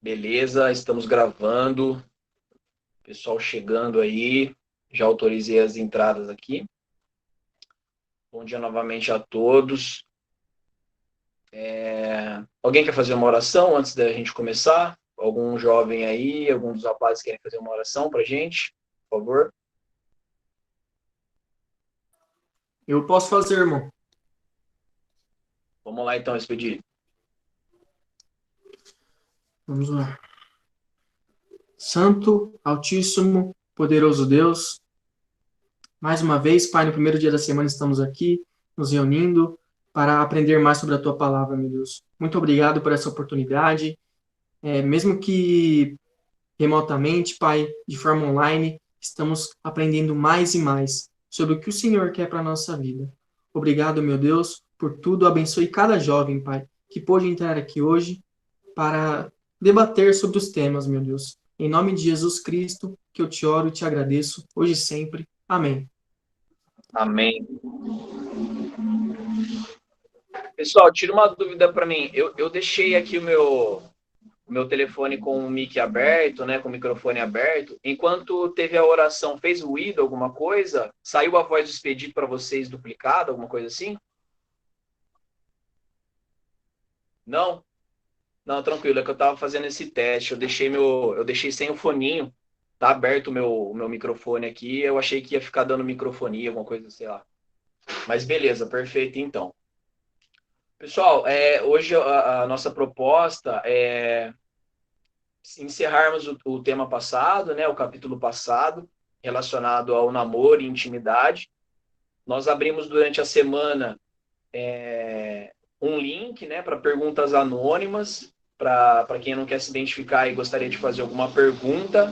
Beleza, estamos gravando. Pessoal chegando aí. Já autorizei as entradas aqui. Bom dia novamente a todos. Alguém quer fazer uma oração antes da gente começar? Algum jovem aí, algum dos rapazes querem fazer uma oração para a gente? Por favor. Eu posso fazer, irmão. Vamos lá então, Expedito. Vamos lá. Santo, Altíssimo, Poderoso Deus, mais uma vez, Pai, no primeiro dia da semana estamos aqui, nos reunindo para aprender mais sobre a Tua palavra, meu Deus. Muito obrigado por essa oportunidade. Mesmo que remotamente, Pai, de forma online, estamos aprendendo mais e mais sobre o que o Senhor quer para a nossa vida. Obrigado, meu Deus, por tudo. Abençoe cada jovem, Pai, que pôde entrar aqui hoje para debater sobre os temas, meu Deus. Em nome de Jesus Cristo, que eu te oro e te agradeço, hoje e sempre. Amém. Amém. Pessoal, tira uma dúvida para mim. Eu deixei aqui o meu telefone com o mic aberto, né, com o microfone aberto. Enquanto teve a oração, fez ruído, alguma coisa? Saiu a voz do expedito para vocês duplicada, alguma coisa assim? Não? Não, tranquilo, é que eu estava fazendo esse teste. Eu deixei sem o foninho. Tá aberto o meu microfone aqui. Eu achei que ia ficar dando microfonia, alguma coisa, sei lá. Mas beleza, perfeito então. Pessoal, hoje a nossa proposta é encerrarmos o tema passado, né, o capítulo passado, relacionado ao namoro e intimidade. Nós abrimos durante a semana um link, né, para perguntas anônimas, para quem não quer se identificar e gostaria de fazer alguma pergunta.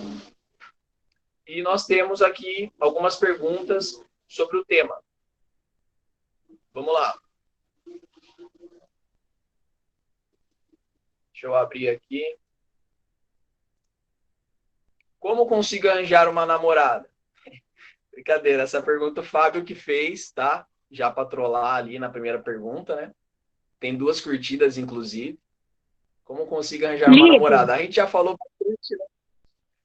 E nós temos aqui algumas perguntas sobre o tema. Vamos lá. Deixa eu abrir aqui. Como consigo arranjar uma namorada? Brincadeira, essa pergunta o Fábio que fez, tá? Já para trollar ali na primeira pergunta, né? Tem duas curtidas, inclusive. Como consigo arranjar uma Lido. namorada? A gente já falou bastante, né?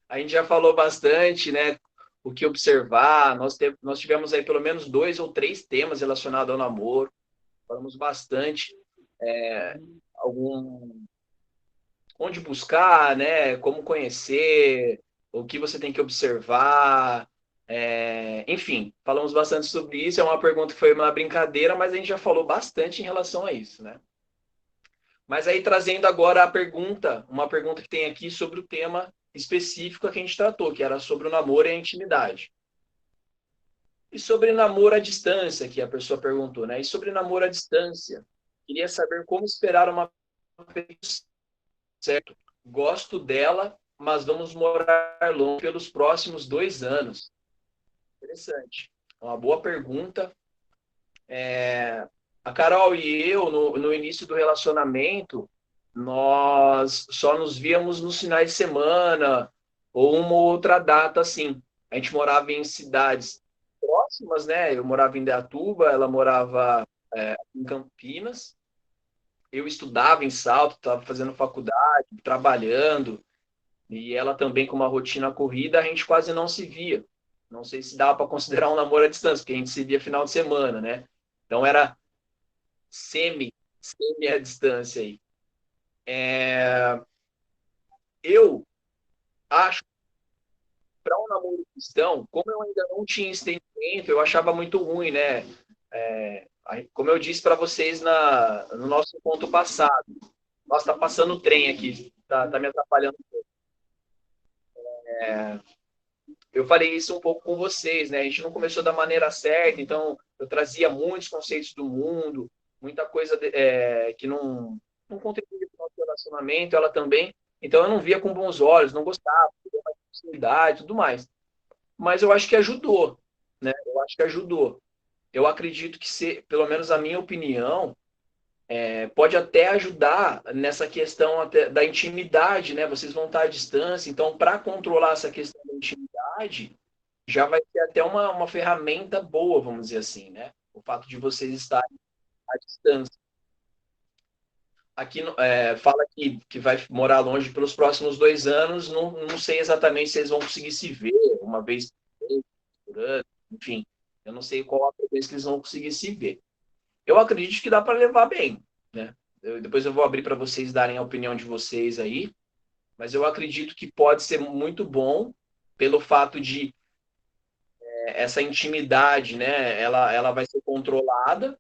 A gente já falou bastante, né? O que observar. Nós tivemos aí pelo menos 2 ou 3 temas relacionados ao namoro. Falamos bastante algum onde buscar, né? Como conhecer, o que você tem que observar. Enfim, falamos bastante sobre isso. É uma pergunta que foi uma brincadeira, mas a gente já falou bastante em relação a isso, né? Mas aí trazendo agora a pergunta, uma pergunta que tem aqui sobre o tema específico que a gente tratou, que era sobre o namoro e a intimidade. E sobre namoro à distância, que a pessoa perguntou, né? E sobre namoro à distância, queria saber como esperar uma pessoa, certo? Gosto dela, mas vamos morar longe pelos próximos 2 anos. Interessante. Uma boa pergunta. A Carol e eu, no início do relacionamento, nós só nos víamos nos finais de semana ou uma outra data assim. A gente morava em cidades próximas, né? Eu morava em Indaiatuba, ela morava em Campinas. Eu estudava em Salto, estava fazendo faculdade, trabalhando, e ela também com uma rotina corrida, a gente quase não se via. Não sei se dava para considerar um namoro à distância, porque a gente se via final de semana, né? Então era semi à distância aí. Eu acho para um namoro cristão, como eu ainda não tinha entendimento, eu achava muito ruim, né? Como eu disse para vocês no nosso ponto passado, nossa, tá passando o trem aqui, tá me atrapalhando. Eu falei isso um pouco com vocês, né? A gente não começou da maneira certa, então eu trazia muitos conceitos do mundo, muita coisa que não contribuía para o nosso relacionamento, ela também. Então eu não via com bons olhos, não gostava, não mais possibilidade, tudo mais. Mas eu acho que ajudou, né? Eu acho que ajudou. Eu acredito que, pelo menos a minha opinião, pode até ajudar nessa questão até da intimidade, né? Vocês vão estar à distância, então para controlar essa questão da intimidade já vai ser até uma ferramenta boa, vamos dizer assim, né? O fato de vocês estarem à distância. aqui fala que vai morar longe pelos próximos 2 anos. Não sei exatamente se eles vão conseguir se ver uma vez por ano, enfim. Eu não sei qual a frequência que eles vão conseguir se ver. Eu acredito que dá para levar bem, né? Depois eu vou abrir para vocês darem a opinião de vocês aí, mas eu acredito que pode ser muito bom pelo fato de essa intimidade, né? Ela vai ser controlada.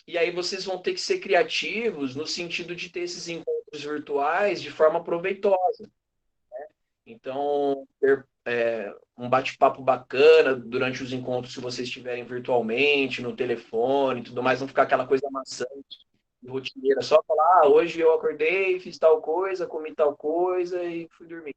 E aí vocês vão ter que ser criativos no sentido de ter esses encontros virtuais de forma proveitosa. Então, ter um bate-papo bacana durante os encontros que vocês tiverem virtualmente, no telefone e tudo mais, não ficar aquela coisa maçante, rotineira, só falar, hoje eu acordei, fiz tal coisa, comi tal coisa e fui dormir.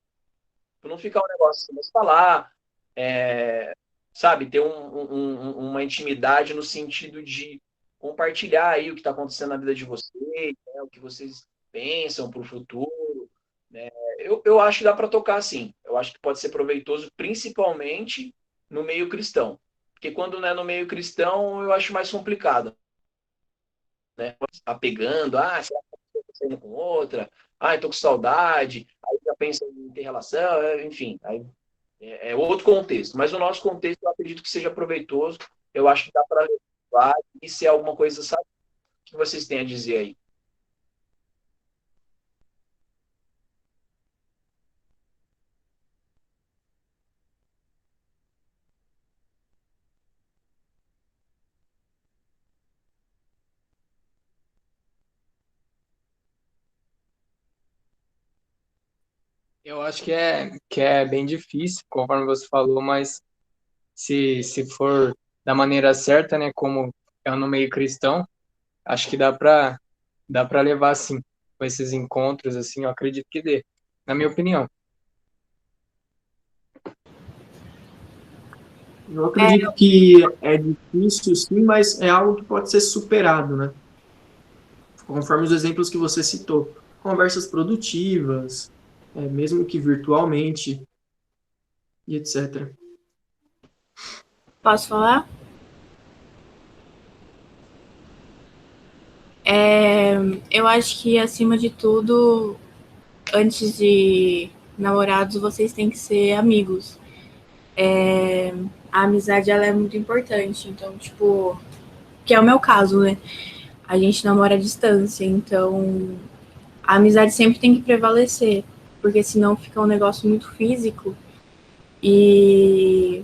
Não ficar um negócio assim, mas falar, é, sabe, ter uma intimidade no sentido de compartilhar aí o que está acontecendo na vida de vocês, né, o que vocês pensam para o futuro, né? Eu acho que dá para tocar assim. Eu acho que pode ser proveitoso, principalmente no meio cristão. Porque quando não é no meio cristão, eu acho mais complicado, né? Apegando, será que eu tô saindo com outra? Eu tô com saudade. Aí já pensa em ter relação, enfim. Aí é outro contexto. Mas o nosso contexto eu acredito que seja proveitoso. Eu acho que dá para levar e ser alguma coisa, sabe? O que vocês têm a dizer aí? Eu acho que é bem difícil, conforme você falou, mas se for da maneira certa, né, como é no meio cristão, acho que dá para levar assim, com esses encontros assim, eu acredito que dê, na minha opinião. Eu acredito que é difícil, sim, mas é algo que pode ser superado, né? Conforme os exemplos que você citou. Conversas produtivas, mesmo que virtualmente, e etc. Posso falar? Eu acho que, acima de tudo, antes de namorados, vocês têm que ser amigos. A amizade, ela é muito importante. Então, tipo, que é o meu caso, né? A gente namora à distância, então a amizade sempre tem que prevalecer, porque senão fica um negócio muito físico e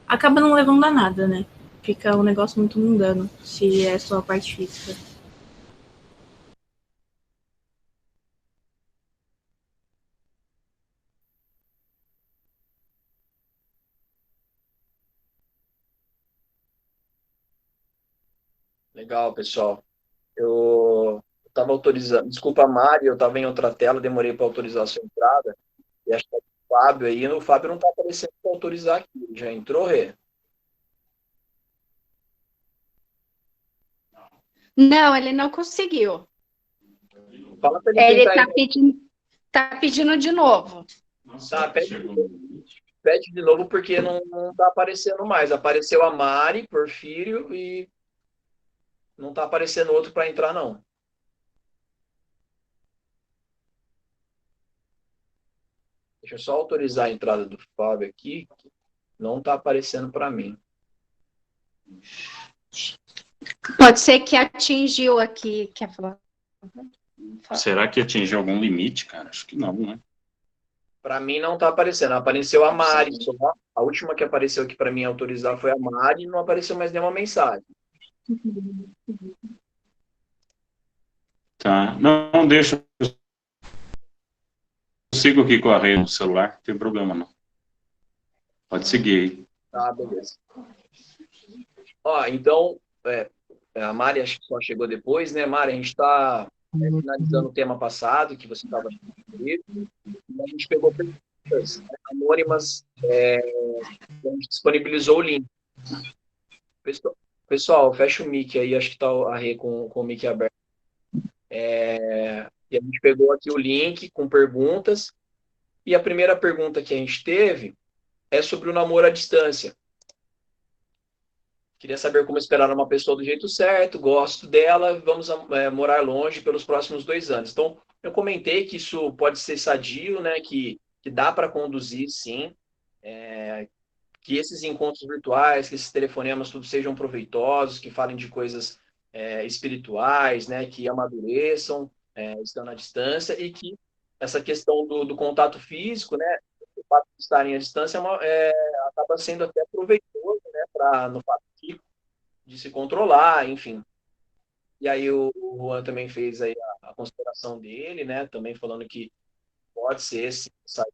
acaba não levando a nada, né? Fica um negócio muito mundano, se é só a parte física. Legal, pessoal. Eu estava autorizando. Desculpa, Mari, eu estava em outra tela, demorei para autorizar a sua entrada. E acho que é o Fábio aí. O Fábio não está aparecendo para autorizar aqui. Já entrou, Rê? Não, ele não conseguiu. Fala para ele Ele tentar aí. tá pedindo de novo. Tá, pede de novo porque não está aparecendo mais. Apareceu a Mari, Porfírio, e não está aparecendo outro para entrar, não. Deixa eu só autorizar a entrada do Fábio aqui. Não está aparecendo para mim. Pode ser que atingiu aqui. Quer falar? Será que atingiu algum limite, cara? Acho que não, né? Para mim não está aparecendo. Apareceu a Mari. Só. A última que apareceu aqui para mim autorizar foi a Mari e não apareceu mais nenhuma mensagem. Tá. Não, deixa. Eu sigo aqui com a rede no celular, não tem problema não. Pode seguir aí. Tá, beleza. Ó, então, a Mari acho que só chegou depois, né? Mari, a gente está finalizando o tema passado, que você estava e a gente pegou perguntas, né, anônimas, a gente disponibilizou o link. Pessoal, fecha o mic aí, acho que está a Rê com o mic aberto. E a gente pegou aqui o link com perguntas, e a primeira pergunta que a gente teve é sobre o namoro à distância. Queria saber como esperar uma pessoa do jeito certo, gosto dela, vamos morar longe pelos próximos 2 anos. Então, eu comentei que isso pode ser sadio, né? Que dá para conduzir, sim. Que esses encontros virtuais, que esses telefonemas, tudo sejam proveitosos, que falem de coisas espirituais, né? Que amadureçam, estando à distância, e que essa questão do contato físico, né? O fato de estarem à distância acaba sendo até proveitoso, né? No fato de se controlar, enfim. E aí o Juan também fez aí a consideração dele, né? Também falando que pode ser, sabe,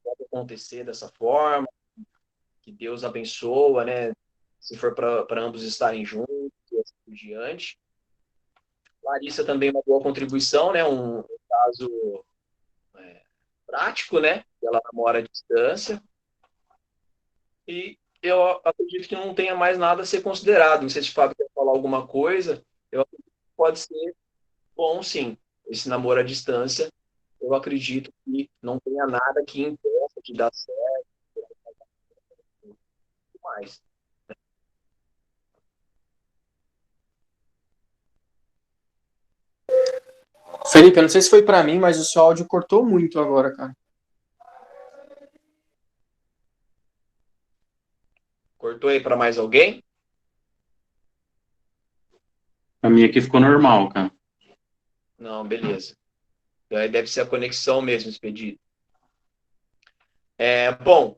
pode acontecer dessa forma, que Deus abençoa, né? Se for para ambos estarem juntos e assim por diante. Larissa também uma boa contribuição, né? Um caso prático, né? Ela namora à distância. E eu acredito que não tenha mais nada a ser considerado. Não sei se o Fábio quer falar alguma coisa. Eu acredito que pode ser bom, sim, esse namoro à distância. Eu acredito que não tenha nada que impeça de dar certo e mais. Felipe, eu não sei se foi para mim, mas o seu áudio cortou muito agora, cara. Cortou aí para mais alguém? A minha aqui ficou normal, cara. Não, beleza. Então, aí deve ser a conexão mesmo, Expedito. Bom,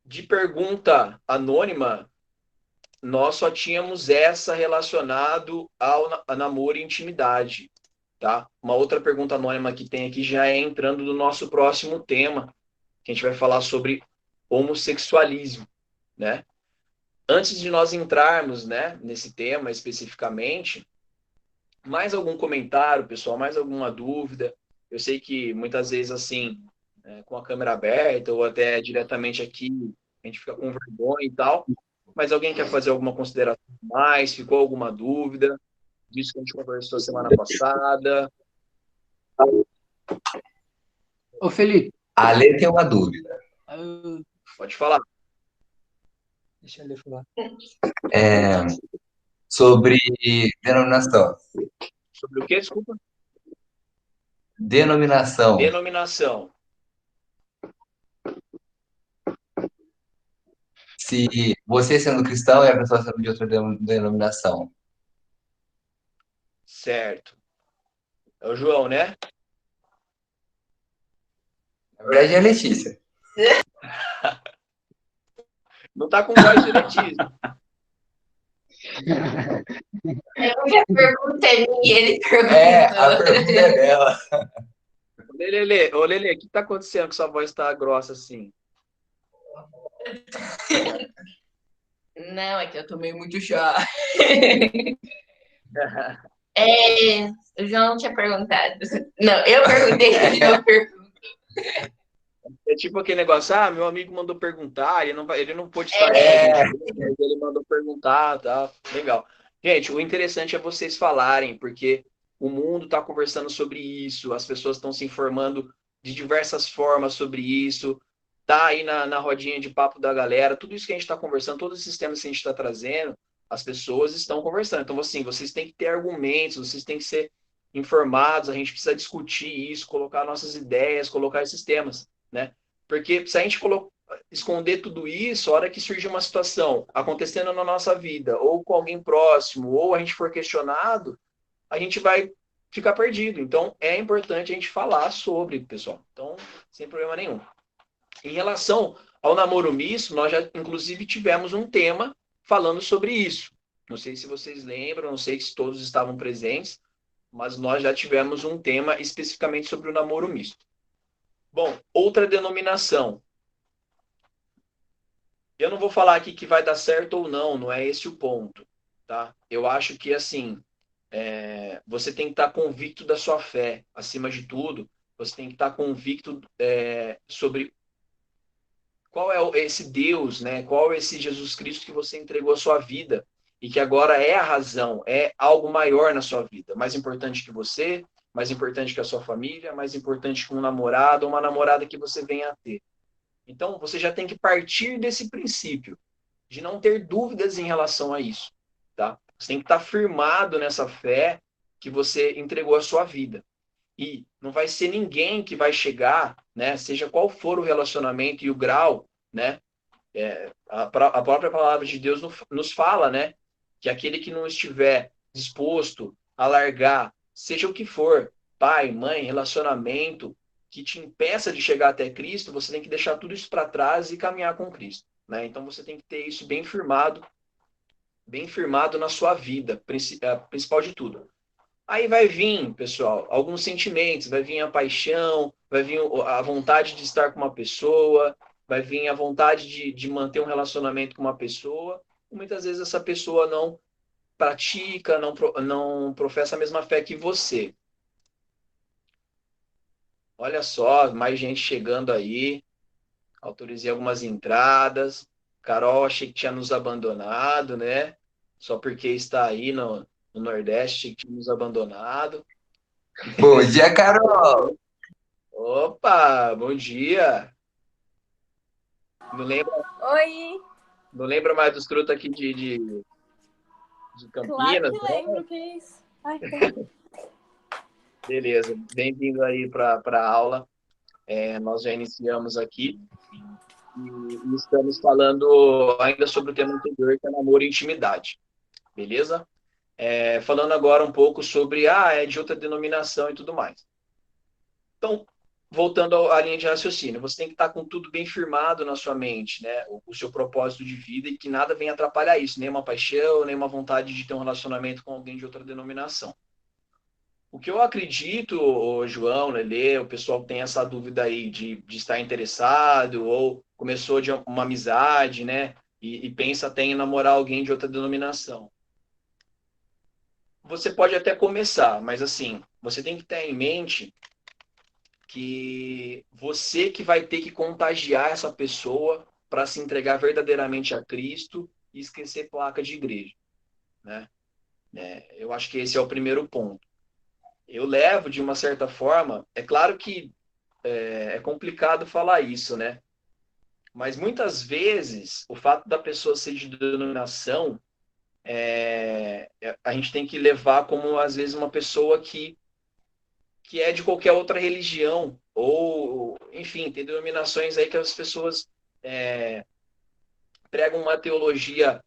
de pergunta anônima, nós só tínhamos essa relacionado a namoro e intimidade, tá? Uma outra pergunta anônima que tem aqui já é entrando no nosso próximo tema, que a gente vai falar sobre homossexualismo, né? Antes de nós entrarmos, né, nesse tema especificamente, mais algum comentário, pessoal? Mais alguma dúvida? Eu sei que muitas vezes, assim, com a câmera aberta ou até diretamente aqui, a gente fica com vergonha e tal. Mas alguém quer fazer alguma consideração mais? Ficou alguma dúvida disso que a gente conversou semana passada? Ô, Felipe. A Lê tem uma dúvida. Pode falar. Deixa eu ler falar. Sobre denominação. Sobre o quê? Desculpa. Denominação. Denominação. Se você sendo cristão e a pessoa sendo de outra denominação. Certo. É o João, né? Na verdade é a Letícia. Não tá com voz de Letícia. A pergunta é minha e ele perguntou. A pergunta é dela. Ô, Lelê, o que tá acontecendo que sua voz tá grossa assim? Não, é que eu tomei muito chá. O João tinha perguntado. Não, eu perguntei, ele não perguntou. É tipo aquele negócio, meu amigo mandou perguntar, ele não pôde estar aqui, ele mandou perguntar, tá? Legal. Gente, o interessante é vocês falarem, porque o mundo está conversando sobre isso, as pessoas estão se informando de diversas formas sobre isso, tá aí na rodinha de papo da galera, tudo isso que a gente está conversando, todos esses temas que a gente está trazendo, as pessoas estão conversando. Então, assim, vocês têm que ter argumentos, vocês têm que ser informados, a gente precisa discutir isso, colocar nossas ideias, colocar esses temas, né? Porque se a gente esconder tudo isso, a hora que surge uma situação acontecendo na nossa vida, ou com alguém próximo, ou a gente for questionado, a gente vai ficar perdido. Então, é importante a gente falar sobre, pessoal. Então, sem problema nenhum. Em relação ao namoro misto, nós já, inclusive, tivemos um tema falando sobre isso. Não sei se vocês lembram, não sei se todos estavam presentes, mas nós já tivemos um tema especificamente sobre o namoro misto. Bom, outra denominação. Eu não vou falar aqui que vai dar certo ou não, não é esse o ponto, tá? Eu acho que, assim, você tem que estar convicto da sua fé, acima de tudo, você tem que estar convicto sobre qual é esse Deus, né? Qual é esse Jesus Cristo que você entregou a sua vida e que agora é a razão, é algo maior na sua vida, mais importante que você, mais importante que a sua família, mais importante que um namorado ou uma namorada que você venha a ter. Então, você já tem que partir desse princípio. de não ter dúvidas em relação a isso, tá? Você tem que estar firmado nessa fé que você entregou a sua vida. E não vai ser ninguém que vai chegar, né? Seja qual for o relacionamento e o grau, né? A própria palavra de Deus nos fala, né? Que aquele que não estiver disposto a largar, seja o que for, pai, mãe, relacionamento, que te impeça de chegar até Cristo, você tem que deixar tudo isso para trás e caminhar com Cristo, né? Então você tem que ter isso bem firmado na sua vida, principal de tudo. Aí vai vir, pessoal, alguns sentimentos, vai vir a paixão, vai vir a vontade de estar com uma pessoa, vai vir a vontade de manter um relacionamento com uma pessoa. E muitas vezes essa pessoa não pratica, não professa a mesma fé que você. Olha só, mais gente chegando aí. Autorizei algumas entradas. Carol, achei que tinha nos abandonado, né? Só porque está aí no Nordeste, achei que tinha nos abandonado. Bom dia, Carol! Opa, bom dia. Não lembra, Oi, não lembra mais dos truta aqui de claro Campinas, que né? lembro, que é isso. Ai, Beleza, bem-vindo aí para a aula. Nós já iniciamos aqui e estamos falando ainda sobre o tema anterior, que é namoro e intimidade. Beleza? Falando agora um pouco sobre, é de outra denominação e tudo mais. Então, voltando à linha de raciocínio, você tem que estar com tudo bem firmado na sua mente, né? O seu propósito de vida e que nada venha atrapalhar isso, nem uma paixão, nem uma vontade de ter um relacionamento com alguém de outra denominação. O que eu acredito, o João, Lelê, o pessoal tem essa dúvida aí de estar interessado ou começou de uma amizade, né? E pensa até em namorar alguém de outra denominação. Você pode até começar, mas assim, você tem que ter em mente que você que vai ter que contagiar essa pessoa para se entregar verdadeiramente a Cristo e esquecer placa de igreja, né? Eu acho que esse é o primeiro ponto. Eu levo, de uma certa forma, é claro que é complicado falar isso, né? Mas muitas vezes o fato da pessoa ser de denominação, a gente tem que levar como, às vezes, uma pessoa que é de qualquer outra religião, ou, enfim, tem denominações aí que as pessoas pregam uma teologia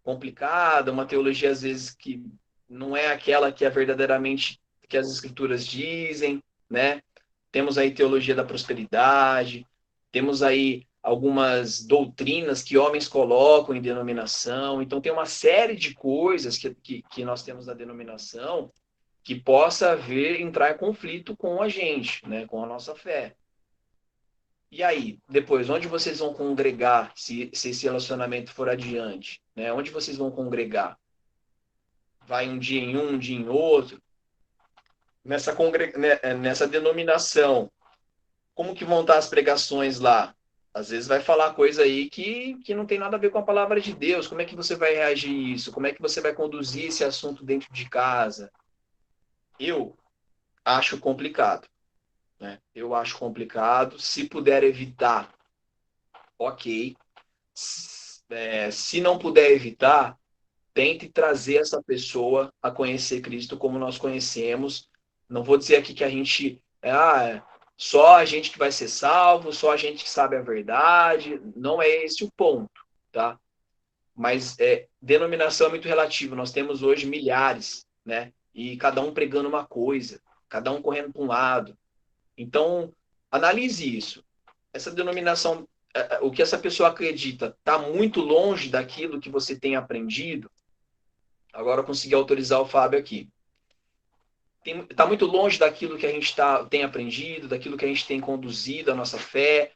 complicada, uma teologia, às vezes, que não é aquela que é verdadeiramente que as escrituras dizem, né? Temos aí teologia da prosperidade, temos aí algumas doutrinas que homens colocam em denominação, então tem uma série de coisas que nós temos na denominação que possa entrar em conflito com a gente, né, com a nossa fé. E aí, depois, onde vocês vão congregar se esse relacionamento for adiante? Né? Onde vocês vão congregar? Vai um dia em um dia em outro? Nessa denominação, como que vão estar as pregações lá? Às vezes vai falar coisa aí que não tem nada a ver com a palavra de Deus. Como é que você vai reagir a isso? Como é que você vai conduzir esse assunto dentro de casa? Eu acho complicado. Né? Eu acho complicado. Se puder evitar, ok. Se não puder evitar, tente trazer essa pessoa a conhecer Cristo como nós conhecemos. Não vou dizer aqui que a gente só a gente que vai ser salvo, só a gente que sabe a verdade. Não é esse o ponto, tá? Mas denominação é muito relativo. Nós temos hoje milhares, né? E cada um pregando uma coisa, cada um correndo para um lado. Então, analise isso. Essa denominação, o que essa pessoa acredita, está muito longe daquilo que você tem aprendido. Agora eu consegui autorizar o Fábio aqui. Está muito longe daquilo que a gente tem aprendido, daquilo que a gente tem conduzido, a nossa fé,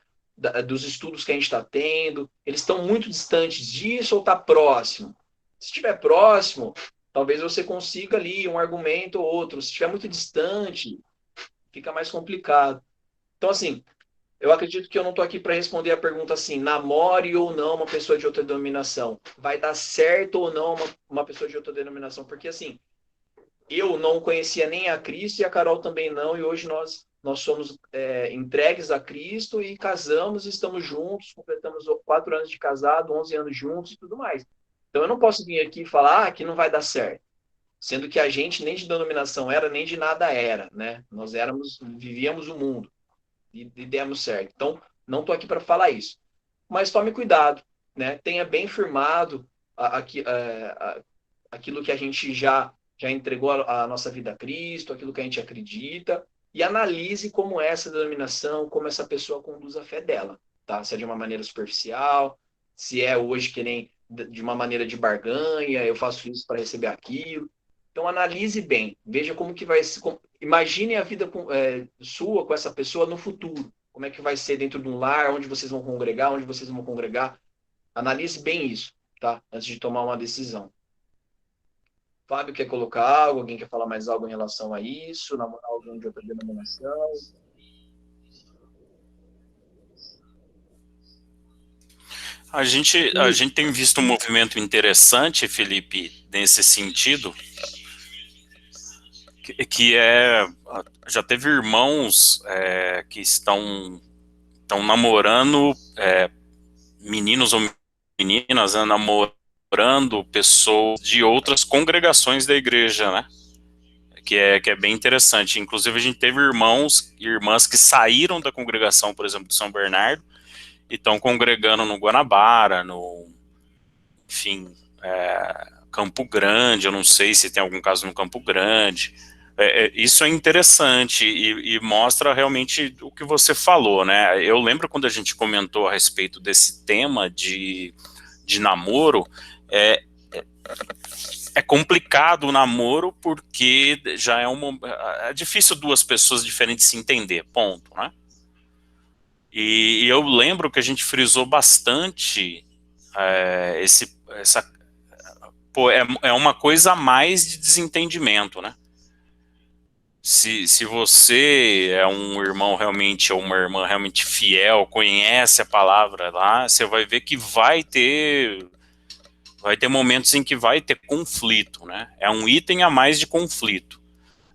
dos estudos que a gente está tendo. Eles estão muito distantes disso ou está próximo? Se estiver próximo, talvez você consiga ali um argumento ou outro. Se estiver muito distante, fica mais complicado. Então, assim, eu acredito que eu não estou aqui para responder a pergunta assim, namore ou não uma pessoa de outra denominação. Vai dar certo ou não uma pessoa de outra denominação? Porque, assim, eu não conhecia nem a Cristo e a Carol também não, e hoje nós nós somos entregues a Cristo e casamos, estamos juntos, completamos 4 anos de casado, 11 anos juntos e tudo mais. Então eu não posso vir aqui e falar que não vai dar certo, sendo que a gente nem de denominação era, nem de nada era, né? Nós vivíamos o mundo e demos certo. Então, não estou aqui para falar isso. Mas tome cuidado, né? Tenha bem firmado aquilo que a gente já entregou a nossa vida a Cristo, aquilo que a gente acredita, e analise como é essa denominação, como essa pessoa conduz a fé dela, tá? Se é de uma maneira superficial, se é hoje que nem de uma maneira de barganha, eu faço isso para receber aquilo. Então analise bem, veja como que vai ser, imagine a vida sua com essa pessoa no futuro, como é que vai ser dentro de um lar, onde vocês vão congregar, onde vocês vão congregar. Analise bem isso, tá? Antes de tomar uma decisão. Fábio quer colocar algo? Alguém quer falar mais algo em relação a isso? Namorar alguém de outra denominação? A gente tem visto um movimento interessante, Felipe, nesse sentido, que já teve irmãos que estão namorando meninos ou meninas, né, namorando pessoas de outras congregações da igreja, né? Que é bem interessante. Inclusive, a gente teve irmãos e irmãs que saíram da congregação, por exemplo, de São Bernardo, e estão congregando no Guanabara, enfim, Campo Grande, eu não sei se tem algum caso no Campo Grande. Isso é interessante e mostra realmente o que você falou, né? Eu lembro quando a gente comentou a respeito desse tema de namoro, é complicado o namoro porque já é difícil duas pessoas diferentes se entender, ponto, né? E eu lembro que a gente frisou bastante é uma coisa a mais de desentendimento, né? Se você é um irmão realmente ou uma irmã realmente fiel, conhece a palavra lá, você vai ver que vai ter momentos em que vai ter conflito, né? É um item a mais de conflito.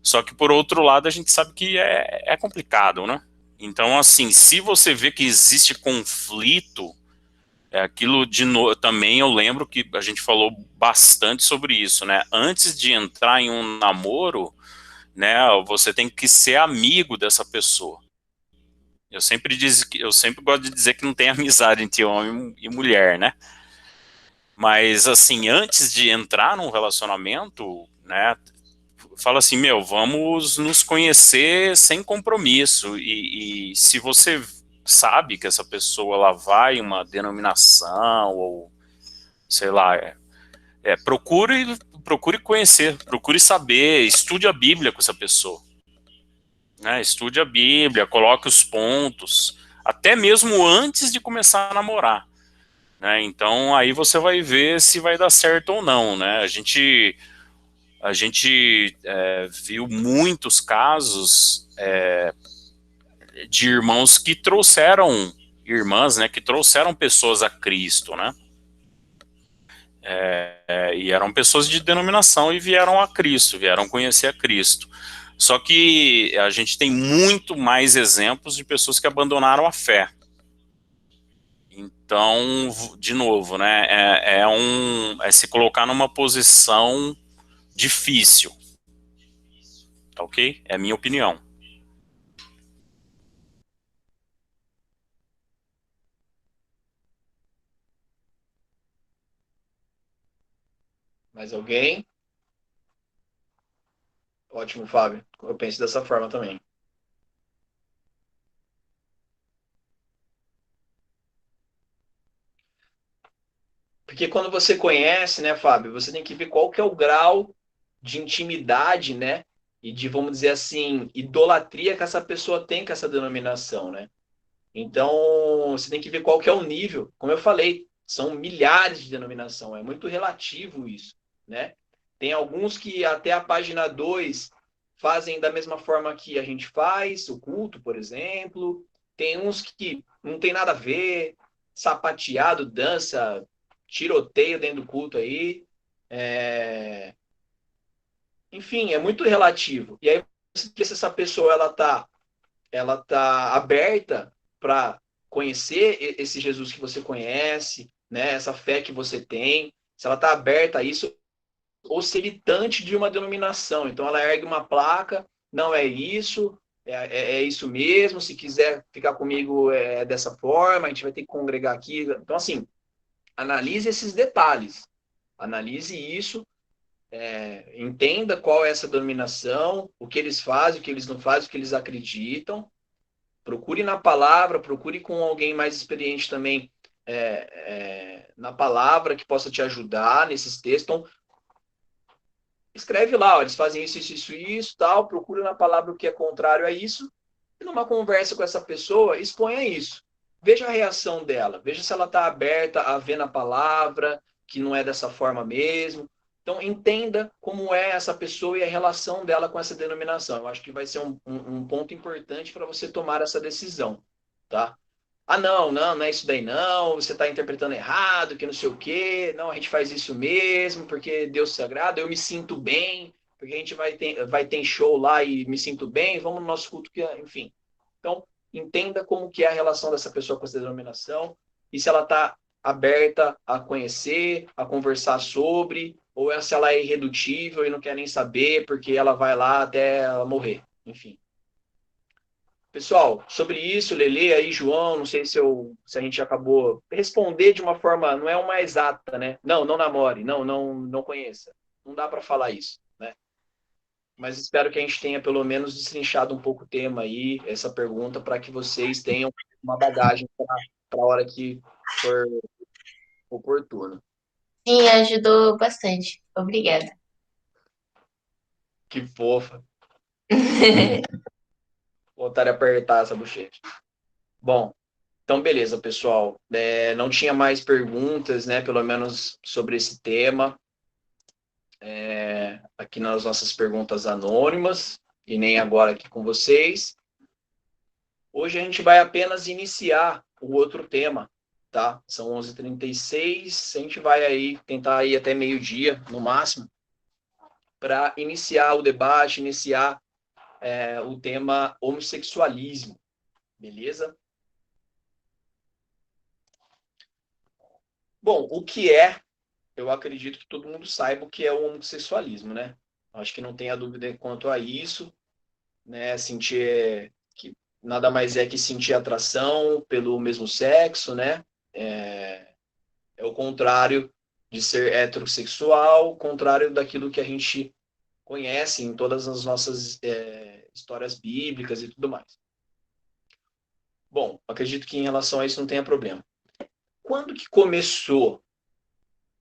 Só que, por outro lado, a gente sabe que é complicado, né? Então, assim, se você vê que existe conflito, aquilo também eu lembro que a gente falou bastante sobre isso, né? Antes de entrar em um namoro, né, você tem que ser amigo dessa pessoa. Eu sempre gosto de dizer que não tem amizade entre homem e mulher, né? Mas, assim, antes de entrar num relacionamento, né, fala assim, vamos nos conhecer sem compromisso, e se você sabe que essa pessoa ela vai em uma denominação, ou, sei lá, procure conhecer, procure saber, estude a Bíblia com essa pessoa, né, estude a Bíblia, coloque os pontos, até mesmo antes de começar a namorar, né, então aí você vai ver se vai dar certo ou não, né, a gente viu muitos casos de irmãos que trouxeram irmãs, né, que trouxeram pessoas a Cristo, né, e eram pessoas de denominação e vieram a Cristo, vieram conhecer a Cristo. Só que a gente tem muito mais exemplos de pessoas que abandonaram a fé. Então, de novo, né, é se colocar numa posição difícil, tá ok? É a minha opinião. Mais alguém? Ótimo, Fábio. Eu penso dessa forma também. Porque quando você conhece, né, Fábio, você tem que ver qual que é o grau de intimidade, né, e de, vamos dizer assim, idolatria que essa pessoa tem com essa denominação, né? Então, você tem que ver qual que é o nível. Como eu falei, são milhares de denominação, é muito relativo isso, né? Tem alguns que até a página 2 fazem da mesma forma que a gente faz, o culto, por exemplo. Tem uns que não tem nada a ver, sapateado, dança, tiroteio dentro do culto aí. Enfim, é muito relativo. E aí, se essa pessoa ela tá ela está aberta para conhecer esse Jesus que você conhece, né? Essa fé que você tem, se ela está aberta a isso, ou se militante de uma denominação. Então, ela ergue uma placa, não é isso, é isso mesmo, se quiser ficar comigo é dessa forma, a gente vai ter que congregar aqui. Então, assim, analise esses detalhes, analise isso, entenda qual é essa denominação, o que eles fazem, o que eles não fazem, o que eles acreditam, procure na palavra, procure com alguém mais experiente também na palavra que possa te ajudar nesses textos. Então, escreve lá, ó, eles fazem isso, tal, procura na palavra o que é contrário a isso, e numa conversa com essa pessoa, exponha isso. Veja a reação dela, veja se ela está aberta a ver na palavra, que não é dessa forma mesmo. Então, entenda como é essa pessoa e a relação dela com essa denominação. Eu acho que vai ser um ponto importante para você tomar essa decisão, tá? Ah, não é isso daí não, você está interpretando errado, que não sei o quê, não, a gente faz isso mesmo, porque Deus sagrado, eu me sinto bem, porque a gente vai ter show lá e me sinto bem, vamos no nosso culto, enfim. Então, entenda como que é a relação dessa pessoa com essa denominação, e se ela está aberta a conhecer, a conversar sobre, ou se ela é irredutível e não quer nem saber, porque ela vai lá até ela morrer, enfim. Pessoal, sobre isso, Lele, aí, João, não sei se a gente acabou responder de uma forma, não é uma exata, né? Não namore, não conheça. Não dá para falar isso, né? Mas espero que a gente tenha pelo menos destrinchado um pouco o tema aí, essa pergunta, para que vocês tenham uma bagagem para a hora que for oportuno. Sim, ajudou bastante. Obrigada. Que fofa. Voltar a apertar essa bochecha. Bom, então, beleza, pessoal. Não tinha mais perguntas, né? Pelo menos sobre esse tema. Aqui nas nossas perguntas anônimas, e nem agora aqui com vocês. Hoje a gente vai apenas iniciar o outro tema, tá? São 11h36, a gente vai aí tentar ir até meio-dia, no máximo, para iniciar o debate, iniciar o tema homossexualismo, beleza? Bom, o que é, eu acredito que todo mundo saiba o que é o homossexualismo, né? Acho que não tenha dúvida quanto a isso, né? Sentir que nada mais é que sentir atração pelo mesmo sexo, né? É o contrário de ser heterossexual, o contrário daquilo que a gente conhece em todas as nossas histórias bíblicas e tudo mais. Bom, acredito que em relação a isso não tenha problema. Quando que começou,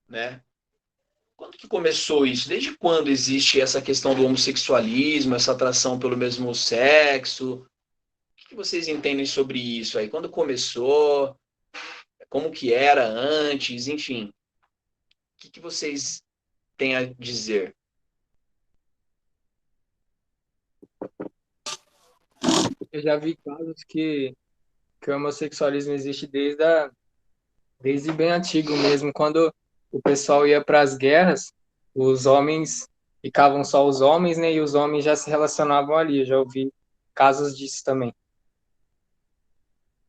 né? Quando que começou isso? Desde quando existe essa questão do homossexualismo, essa atração pelo mesmo sexo? O que vocês entendem sobre isso aí? Quando começou? Como que era antes? Enfim, o que vocês têm a dizer? Eu já vi casos que o homossexualismo existe desde bem antigo mesmo. Quando o pessoal ia para as guerras, os homens ficavam só os homens, né? E os homens já se relacionavam ali. Eu já ouvi casos disso também.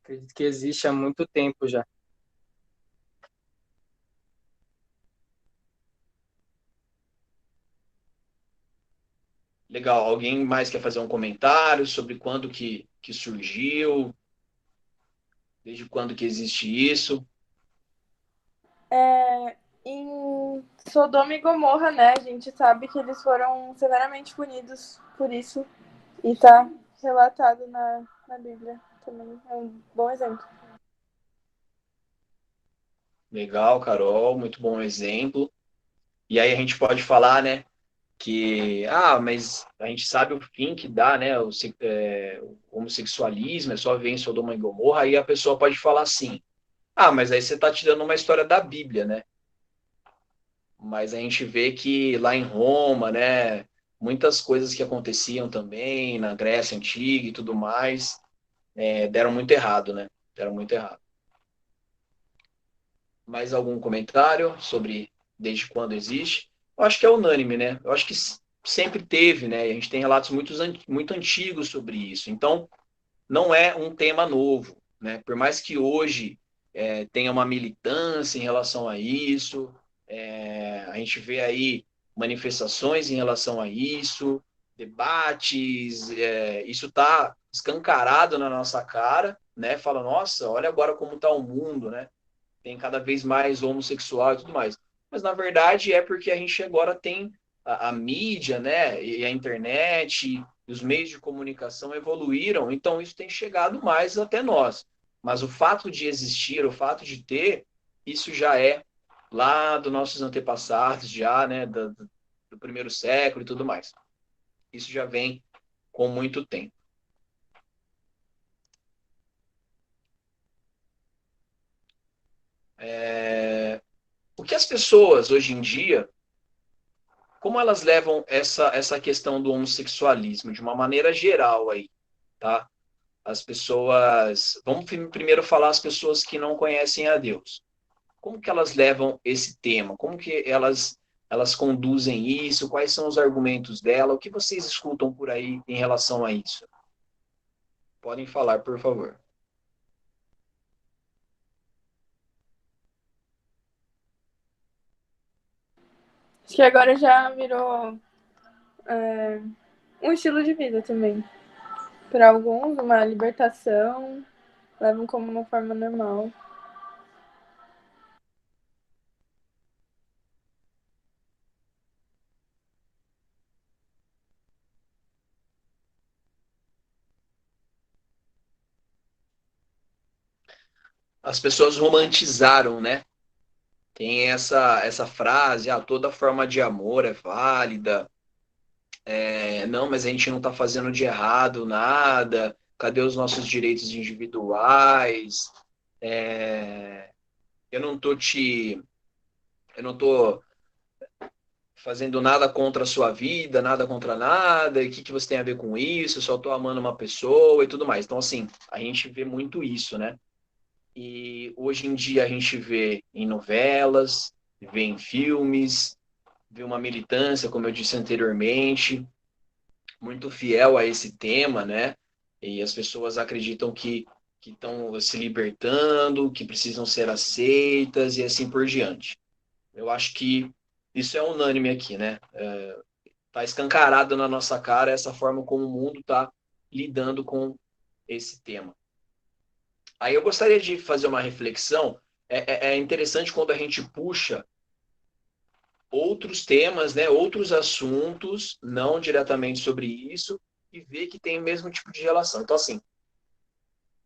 Acredito que existe há muito tempo já. Legal. Alguém mais quer fazer um comentário sobre quando que surgiu? Desde quando que existe isso? Em Sodoma e Gomorra, né? A gente sabe que eles foram severamente punidos por isso. E tá relatado na Bíblia também. É um bom exemplo. Legal, Carol. Muito bom exemplo. E aí a gente pode falar, né, que, mas a gente sabe o fim que dá, né, o homossexualismo, é só ver em Sodoma e Gomorra, aí a pessoa pode falar assim, mas aí você está tirando uma história da Bíblia, né? Mas a gente vê que lá em Roma, né, muitas coisas que aconteciam também, na Grécia Antiga e tudo mais, deram muito errado, né? Deram muito errado. Mais algum comentário sobre desde quando existe? Eu acho que é unânime, né? Eu acho que sempre teve, né? E a gente tem relatos muito antigos sobre isso. Então, não é um tema novo, né? Por mais que hoje tenha uma militância em relação a isso, a gente vê aí manifestações em relação a isso, debates, isso está escancarado na nossa cara, né? Fala, nossa, olha agora como está o mundo, né? Tem cada vez mais homossexual e tudo mais. Mas na verdade é porque a gente agora tem a mídia, né? E a internet, e os meios de comunicação evoluíram, então isso tem chegado mais até nós. Mas o fato de existir, o fato de ter, isso já é lá dos nossos antepassados, já, né? Do primeiro século e tudo mais. Isso já vem com muito tempo. O que as pessoas hoje em dia, como elas levam essa questão do homossexualismo de uma maneira geral aí, tá? As pessoas, vamos primeiro falar as pessoas que não conhecem a Deus. Como que elas levam esse tema? Como que elas conduzem isso? Quais são os argumentos dela? O que vocês escutam por aí em relação a isso? Podem falar, por favor. Acho que agora já virou um estilo de vida também. Para alguns, uma libertação, levam como uma forma normal. As pessoas romantizaram, né? Tem essa frase, toda forma de amor é válida. Não, mas a gente não está fazendo de errado nada. Cadê os nossos direitos individuais? Eu não tô eu não tô fazendo nada contra a sua vida, nada contra nada. E o que você tem a ver com isso? Eu só tô amando uma pessoa e tudo mais. Então, assim, a gente vê muito isso, né? E hoje em dia a gente vê em novelas, vê em filmes, vê uma militância, como eu disse anteriormente, muito fiel a esse tema, né? E as pessoas acreditam que estão se libertando, que precisam ser aceitas e assim por diante. Eu acho que isso é unânime aqui, né? Tá escancarado na nossa cara essa forma como o mundo está lidando com esse tema. Aí eu gostaria de fazer uma reflexão. É interessante quando a gente puxa outros temas, né, outros assuntos, não diretamente sobre isso, e vê que tem o mesmo tipo de relação. Então, assim,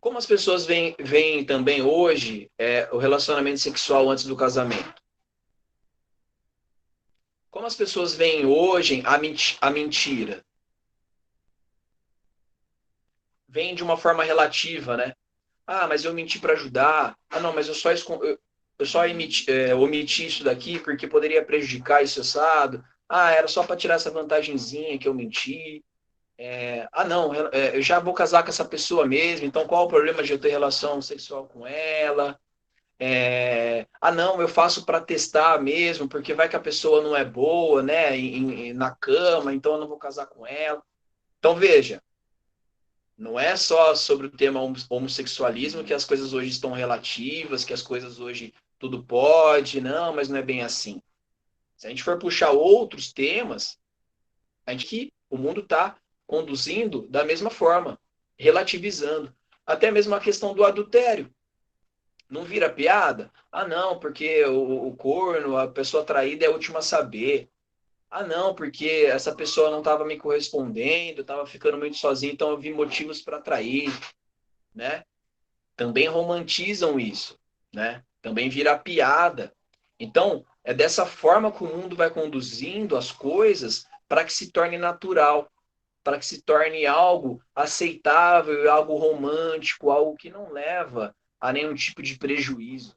como as pessoas veem também hoje o relacionamento sexual antes do casamento? Como as pessoas veem hoje a mentira? Vem de uma forma relativa, né? Mas eu menti para ajudar. Não, mas eu só omiti isso daqui porque poderia prejudicar esse assado. Era só para tirar essa vantagenzinha que eu menti. Não, eu já vou casar com essa pessoa mesmo, então qual o problema de eu ter relação sexual com ela? Não, eu faço para testar mesmo, porque vai que a pessoa não é boa, né, na cama, então eu não vou casar com ela. Então, veja, não é só sobre o tema homossexualismo que as coisas hoje estão relativas, que as coisas hoje tudo pode, não, mas não é bem assim. Se a gente for puxar outros temas, a gente que o mundo está conduzindo da mesma forma, relativizando. Até mesmo a questão do adultério. Não vira piada? Não, porque o corno, a pessoa traída é a última a saber. Não, porque essa pessoa não estava me correspondendo, estava ficando muito sozinha, então eu vi motivos para trair, né? Também romantizam isso, né? Também vira piada. Então, é dessa forma que o mundo vai conduzindo as coisas para que se torne natural, para que se torne algo aceitável, algo romântico, algo que não leva a nenhum tipo de prejuízo,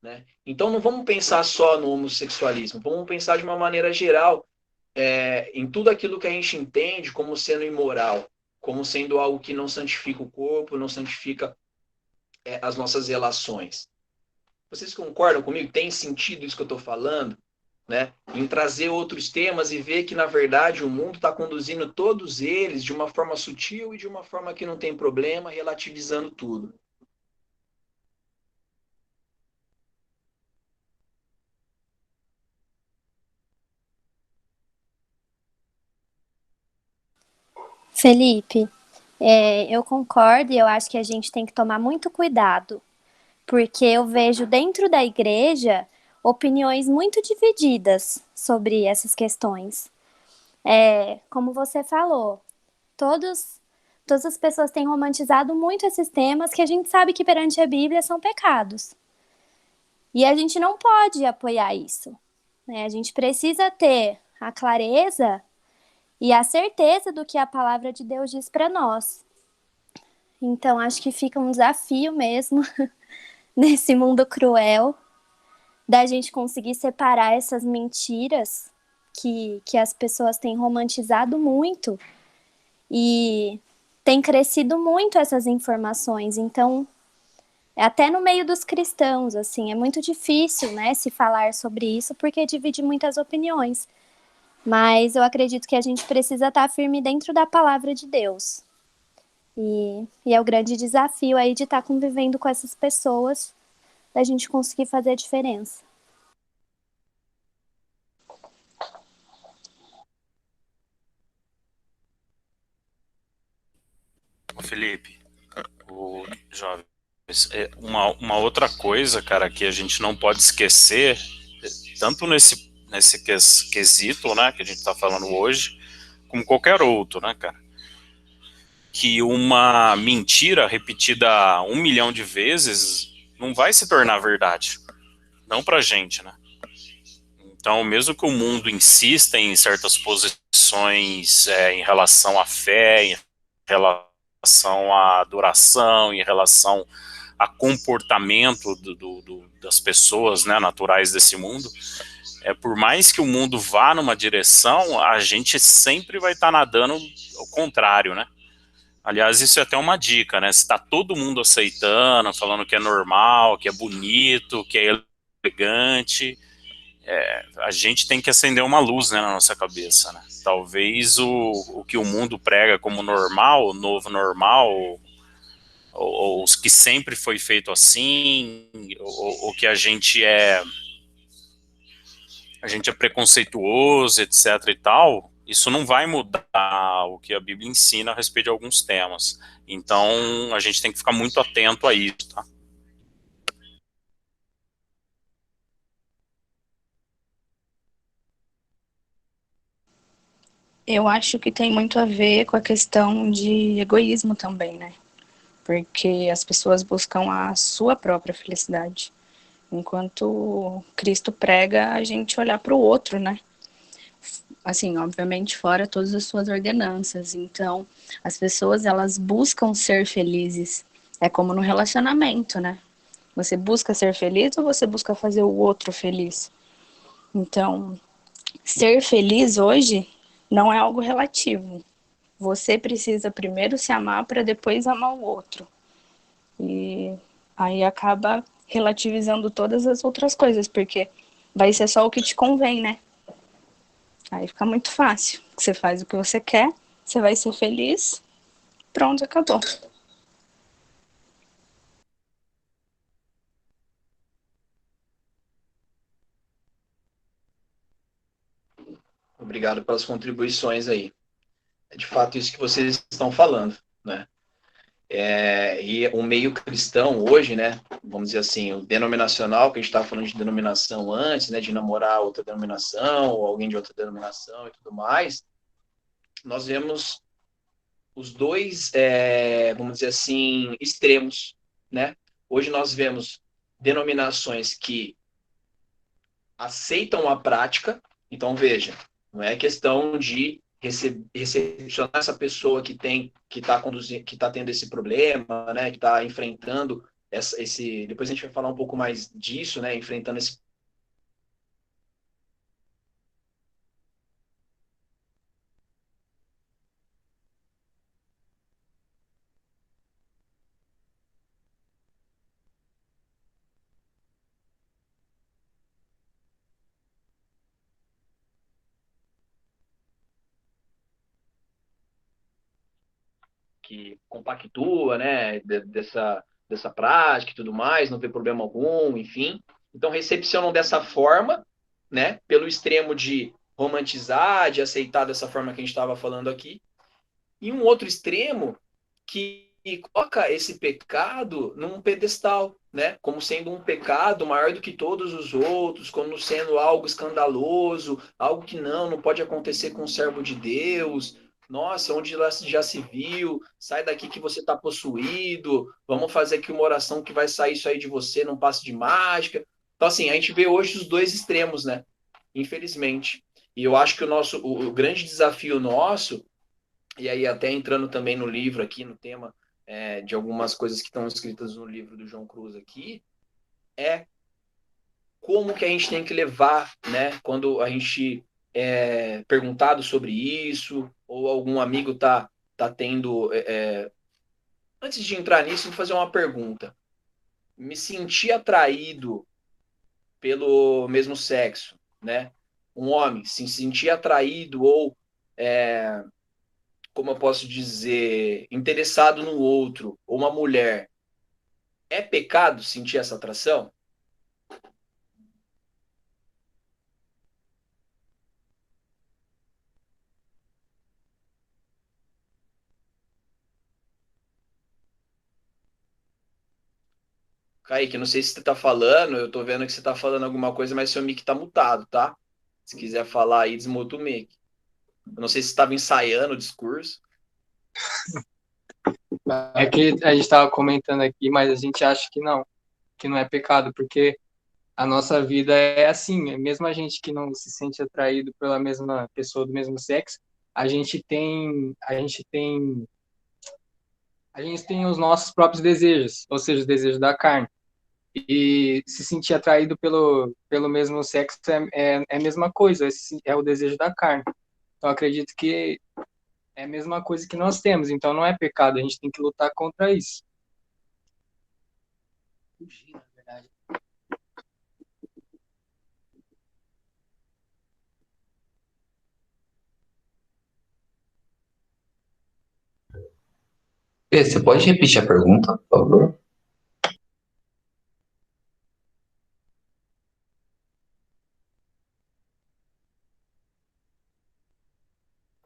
né? Então não vamos pensar só no homossexualismo, vamos pensar de uma maneira geral em tudo aquilo que a gente entende como sendo imoral, como sendo algo que não santifica o corpo, não santifica as nossas relações. Vocês concordam comigo? Tem sentido isso que eu estou falando? né, em trazer outros temas e ver que, na verdade, o mundo está conduzindo todos eles de uma forma sutil e de uma forma que não tem problema, relativizando tudo. Felipe, eu concordo e eu acho que a gente tem que tomar muito cuidado, porque eu vejo dentro da igreja opiniões muito divididas sobre essas questões. Como você falou, todas as pessoas têm romantizado muito esses temas que a gente sabe que perante a Bíblia são pecados. E a gente não pode apoiar isso, né? A gente precisa ter a clareza e a certeza do que a palavra de Deus diz para nós. Então, acho que fica um desafio mesmo, nesse mundo cruel, da gente conseguir separar essas mentiras que as pessoas têm romantizado muito e tem crescido muito essas informações. Então, até no meio dos cristãos, assim, é muito difícil, né, se falar sobre isso, porque divide muitas opiniões. Mas eu acredito que a gente precisa estar firme dentro da palavra de Deus. E é o grande desafio aí de estar convivendo com essas pessoas, da gente conseguir fazer a diferença. Felipe, o jovem, uma outra coisa, cara, que a gente não pode esquecer, tanto nesse quesito, né, que a gente tá falando hoje, como qualquer outro, né, cara, que uma mentira repetida 1 milhão de vezes não vai se tornar verdade, não pra gente, né. Então, mesmo que o mundo insista em certas posições em relação à fé, em relação à adoração, em relação a comportamento das pessoas, né, naturais desse mundo, por mais que o mundo vá numa direção, a gente sempre vai estar nadando ao contrário, né? Aliás, isso é até uma dica, né? Se está todo mundo aceitando, falando que é normal, que é bonito, que é elegante, a gente tem que acender uma luz, né, na nossa cabeça, né? Talvez o que o mundo prega como normal, novo normal, ou os que sempre foi feito assim, ou que a gente é preconceituoso, etc e tal, isso não vai mudar o que a Bíblia ensina a respeito de alguns temas. Então, a gente tem que ficar muito atento a isso, tá? Eu acho que tem muito a ver com a questão de egoísmo também, né? Porque as pessoas buscam a sua própria felicidade. Enquanto Cristo prega a gente olhar para o outro, né? Assim, obviamente fora todas as suas ordenanças. Então, as pessoas elas buscam ser felizes. É como no relacionamento, né? Você busca ser feliz ou você busca fazer o outro feliz? Então, ser feliz hoje não é algo relativo. Você precisa primeiro se amar para depois amar o outro. E aí acaba relativizando todas as outras coisas, porque vai ser só o que te convém, né? Aí fica muito fácil. Você faz o que você quer, você vai ser feliz, pronto, acabou. Obrigado pelas contribuições aí. É de fato isso que vocês estão falando, né? E o meio cristão hoje, né? Vamos dizer assim, o denominacional, que a gente estava falando de denominação antes, né? De namorar outra denominação, ou alguém de outra denominação e tudo mais. Nós vemos os dois, vamos dizer assim, extremos, né? Hoje nós vemos denominações que aceitam a prática. Então, veja, não é questão de recepcionar essa pessoa que está conduzindo, que está tendo esse problema, né, que está enfrentando esse. Depois a gente vai falar um pouco mais disso, né, enfrentando esse. que compactua, né, dessa prática e tudo mais, não vê problema algum, enfim. Então, recepcionam dessa forma, né, pelo extremo de romantizar, de aceitar dessa forma que a gente estava falando aqui, e um outro extremo que coloca esse pecado num pedestal, né? Como sendo um pecado maior do que todos os outros, como sendo algo escandaloso, algo que não pode acontecer com um servo de Deus. Nossa, onde já se viu? Sai daqui que você está possuído. Vamos fazer aqui uma oração que vai sair isso aí de você num passe de mágica. Então, assim, a gente vê hoje os dois extremos, né? Infelizmente. E eu acho que o grande desafio nosso, e aí até entrando também no livro aqui, no tema de algumas coisas que estão escritas no livro do João Cruz aqui, é como que a gente tem que levar, né, quando a gente é perguntado sobre isso, ou algum amigo tá tendo... antes de entrar nisso, vou fazer uma pergunta. Me sentir atraído pelo mesmo sexo, né? Um homem se sentir atraído ou... como eu posso dizer, interessado no outro, ou uma mulher, é pecado sentir essa atração? Kaique, não sei se você tá falando, eu tô vendo que você tá falando alguma coisa, mas seu mic tá mutado, tá? Se quiser falar aí, desmuta o mic. Eu não sei se você estava ensaiando o discurso. É que a gente estava comentando aqui, mas a gente acha que não é pecado, porque a nossa vida é assim, mesmo a gente que não se sente atraído pela mesma pessoa do mesmo sexo, a gente tem os nossos próprios desejos, ou seja, os desejos da carne. E se sentir atraído pelo mesmo sexo é a mesma coisa, é o desejo da carne. Então, acredito que é a mesma coisa que nós temos, então não é pecado, a gente tem que lutar contra isso. Na verdade. Pedro, você pode repetir a pergunta, por favor?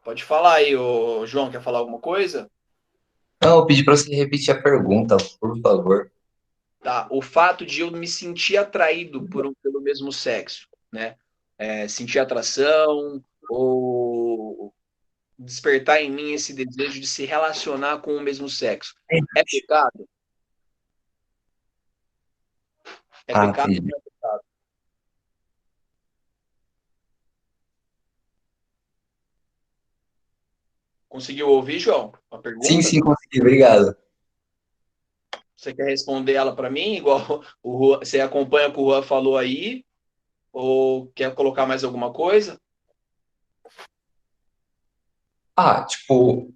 Pode falar aí, o João, quer falar alguma coisa? Não, eu pedi para você repetir a pergunta, por favor. Tá, o fato de eu me sentir atraído pelo mesmo sexo, né? Sentir atração ou despertar em mim esse desejo de se relacionar com o mesmo sexo. É pecado? É pecado ou Entendi. não é pecado? Conseguiu ouvir, João? A Sim, pergunta? sim, consegui, obrigado. Você quer responder ela para mim, igual você acompanha o que o Juan falou aí? Ou quer colocar mais alguma coisa? Tipo,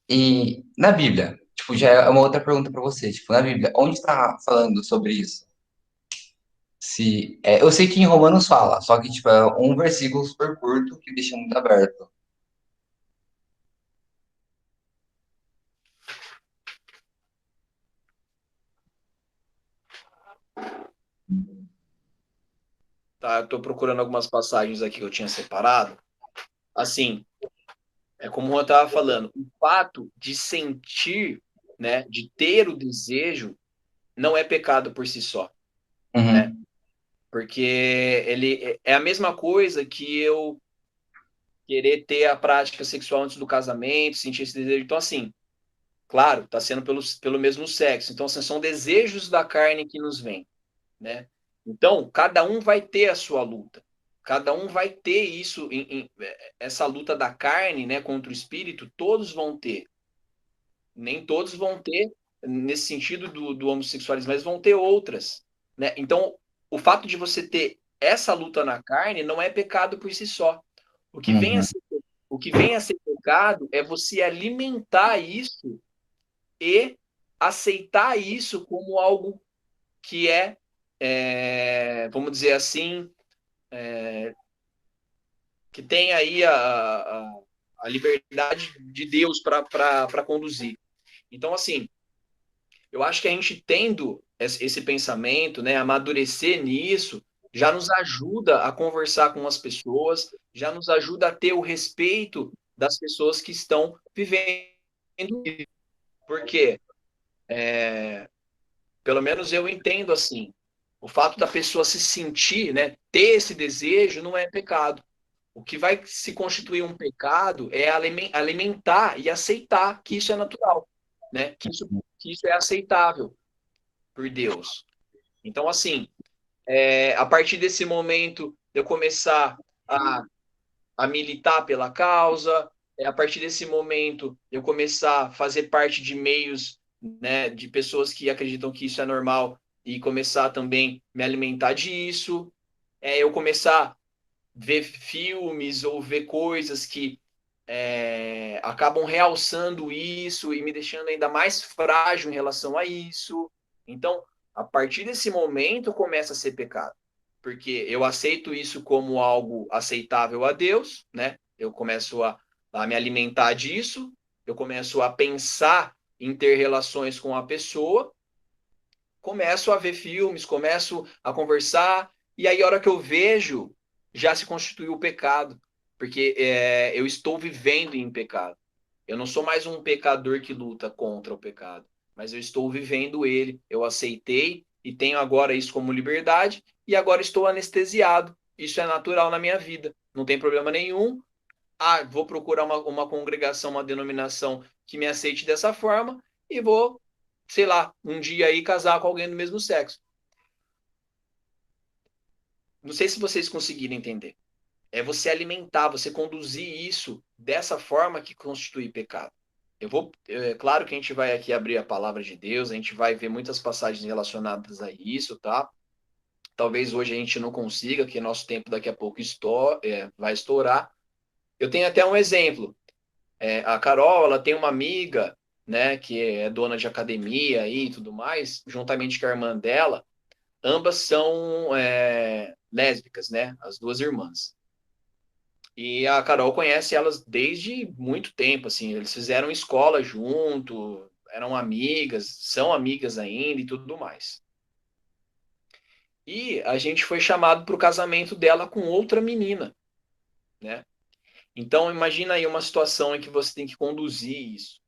e na Bíblia, tipo, já é uma outra pergunta para você, tipo, na Bíblia, onde está falando sobre isso? Eu sei que em Romanos fala, só que, tipo, é um versículo super curto que deixa muito aberto. Tá, eu tô procurando algumas passagens aqui que eu tinha separado. Assim, é como o Juan estava falando, o fato de sentir, né, de ter o desejo, não é pecado por si só, né? Uhum. Porque ele é a mesma coisa que eu querer ter a prática sexual antes do casamento, sentir esse desejo. Então, assim, claro, está sendo pelo mesmo sexo. Então, assim, são desejos da carne que nos vêm, né? Então, cada um vai ter a sua luta. Cada um vai ter isso, essa luta da carne, né, contra o espírito, todos vão ter. Nem todos vão ter, nesse sentido do homossexualismo, mas vão ter outras, né? Então, o fato de você ter essa luta na carne não é pecado por si só. O que vem a Uhum. ser, o que vem a ser pecado é você alimentar isso e aceitar isso como algo que vamos dizer assim, que tem aí a liberdade de Deus para conduzir. Então, assim, eu acho que a gente tendo esse pensamento, né, amadurecer nisso, já nos ajuda a conversar com as pessoas, já nos ajuda a ter o respeito das pessoas que estão vivendo isso. Porque, pelo menos eu entendo assim, o fato da pessoa se sentir, né, ter esse desejo não é pecado. O que vai se constituir um pecado é alimentar e aceitar que isso é natural, né? Que isso é aceitável por Deus. Então, assim, a partir desse momento, eu começar a militar pela causa, a partir desse momento, eu começar a fazer parte de meios, né, de pessoas que acreditam que isso é normal e começar também me alimentar disso, eu começar a ver filmes ou ver coisas que acabam realçando isso e me deixando ainda mais frágil em relação a isso. Então, a partir desse momento, começa a ser pecado. Porque eu aceito isso como algo aceitável a Deus, né? Eu começo a me alimentar disso, eu começo a pensar em ter relações com a pessoa, começo a ver filmes, começo a conversar, e aí a hora que eu vejo, já se constituiu o pecado, porque eu estou vivendo em pecado. Eu não sou mais um pecador que luta contra o pecado, mas eu estou vivendo ele, eu aceitei e tenho agora isso como liberdade, e agora estou anestesiado. Isso é natural na minha vida, não tem problema nenhum. Vou procurar uma congregação, uma denominação que me aceite dessa forma, e vou, sei lá, um dia aí casar com alguém do mesmo sexo. Não sei se vocês conseguiram entender. É você alimentar, você conduzir isso dessa forma que constitui pecado. Claro que a gente vai aqui abrir a palavra de Deus, a gente vai ver muitas passagens relacionadas a isso, tá? Talvez hoje a gente não consiga, que nosso tempo daqui a pouco vai estourar. Eu tenho até um exemplo. A Carol, ela tem uma amiga, né, que é dona de academia e tudo mais, juntamente com a irmã dela. Ambas são lésbicas, né? As duas irmãs. E a Carol conhece elas desde muito tempo, assim, eles fizeram escola junto, eram amigas, são amigas ainda e tudo mais. E a gente foi chamado para o casamento dela com outra menina, né? Então imagina aí uma situação em que você tem que conduzir isso.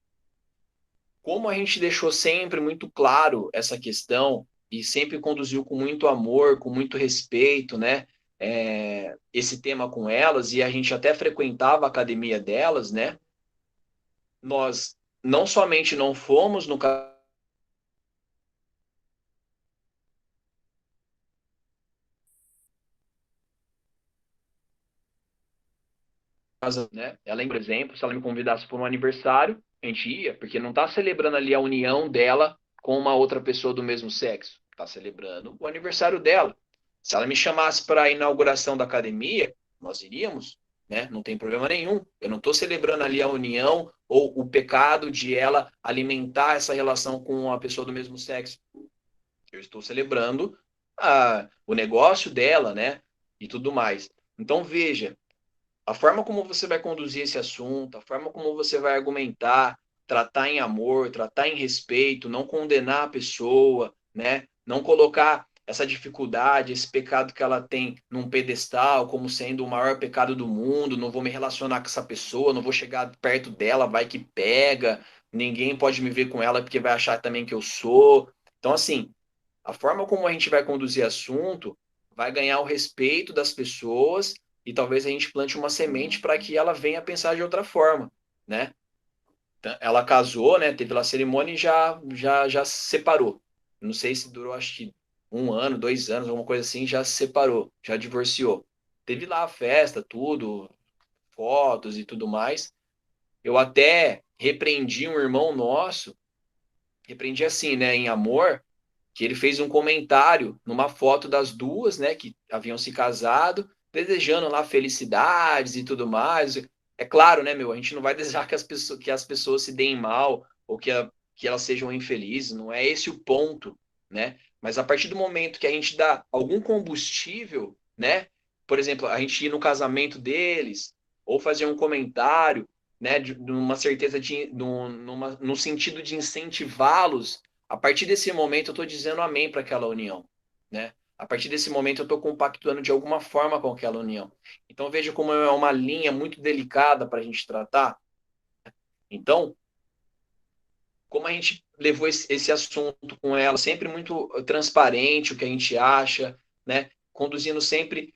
Como a gente deixou sempre muito claro essa questão e sempre conduziu com muito amor, com muito respeito, né? Esse tema com elas, e a gente até frequentava a academia delas, né? Nós não somente não fomos no caso, né? Ela, por exemplo, se ela me convidasse para um aniversário, a gente ia, porque não está celebrando ali a união dela com uma outra pessoa do mesmo sexo. Está celebrando o aniversário dela. Se ela me chamasse para a inauguração da academia, nós iríamos, né? Não tem problema nenhum. Eu não estou celebrando ali a união ou o pecado de ela alimentar essa relação com uma pessoa do mesmo sexo. Eu estou celebrando o negócio dela, né? E tudo mais. Então, veja, a forma como você vai conduzir esse assunto, a forma como você vai argumentar, tratar em amor, tratar em respeito, não condenar a pessoa, né? Não colocar essa dificuldade, esse pecado que ela tem num pedestal como sendo o maior pecado do mundo, não vou me relacionar com essa pessoa, não vou chegar perto dela, vai que pega, ninguém pode me ver com ela porque vai achar também que eu sou. Então, assim, a forma como a gente vai conduzir assunto vai ganhar o respeito das pessoas e talvez a gente plante uma semente para que ela venha a pensar de outra forma, né? Ela casou, né? Teve lá a cerimônia e já se separou. Não sei se durou, acho que 1 ano, 2 anos, alguma coisa assim, já se separou, já divorciou. Teve lá a festa, tudo, fotos e tudo mais. Eu até repreendi um irmão nosso, repreendi assim, né, em amor, que ele fez um comentário numa foto das duas, né, que haviam se casado, desejando lá felicidades e tudo mais. É claro, né, meu, a gente não vai desejar que as pessoas se deem mal ou que elas sejam infelizes, não é esse o ponto, né? Mas a partir do momento que a gente dá algum combustível, né? Por exemplo, a gente ir no casamento deles ou fazer um comentário né, numa certeza no sentido de incentivá-los, a partir desse momento eu estou dizendo amém para aquela união, né? A partir desse momento eu estou compactuando de alguma forma com aquela união. Então veja como é uma linha muito delicada para a gente tratar. Então, como a gente levou esse assunto com ela, sempre muito transparente o que a gente acha, né? Conduzindo sempre,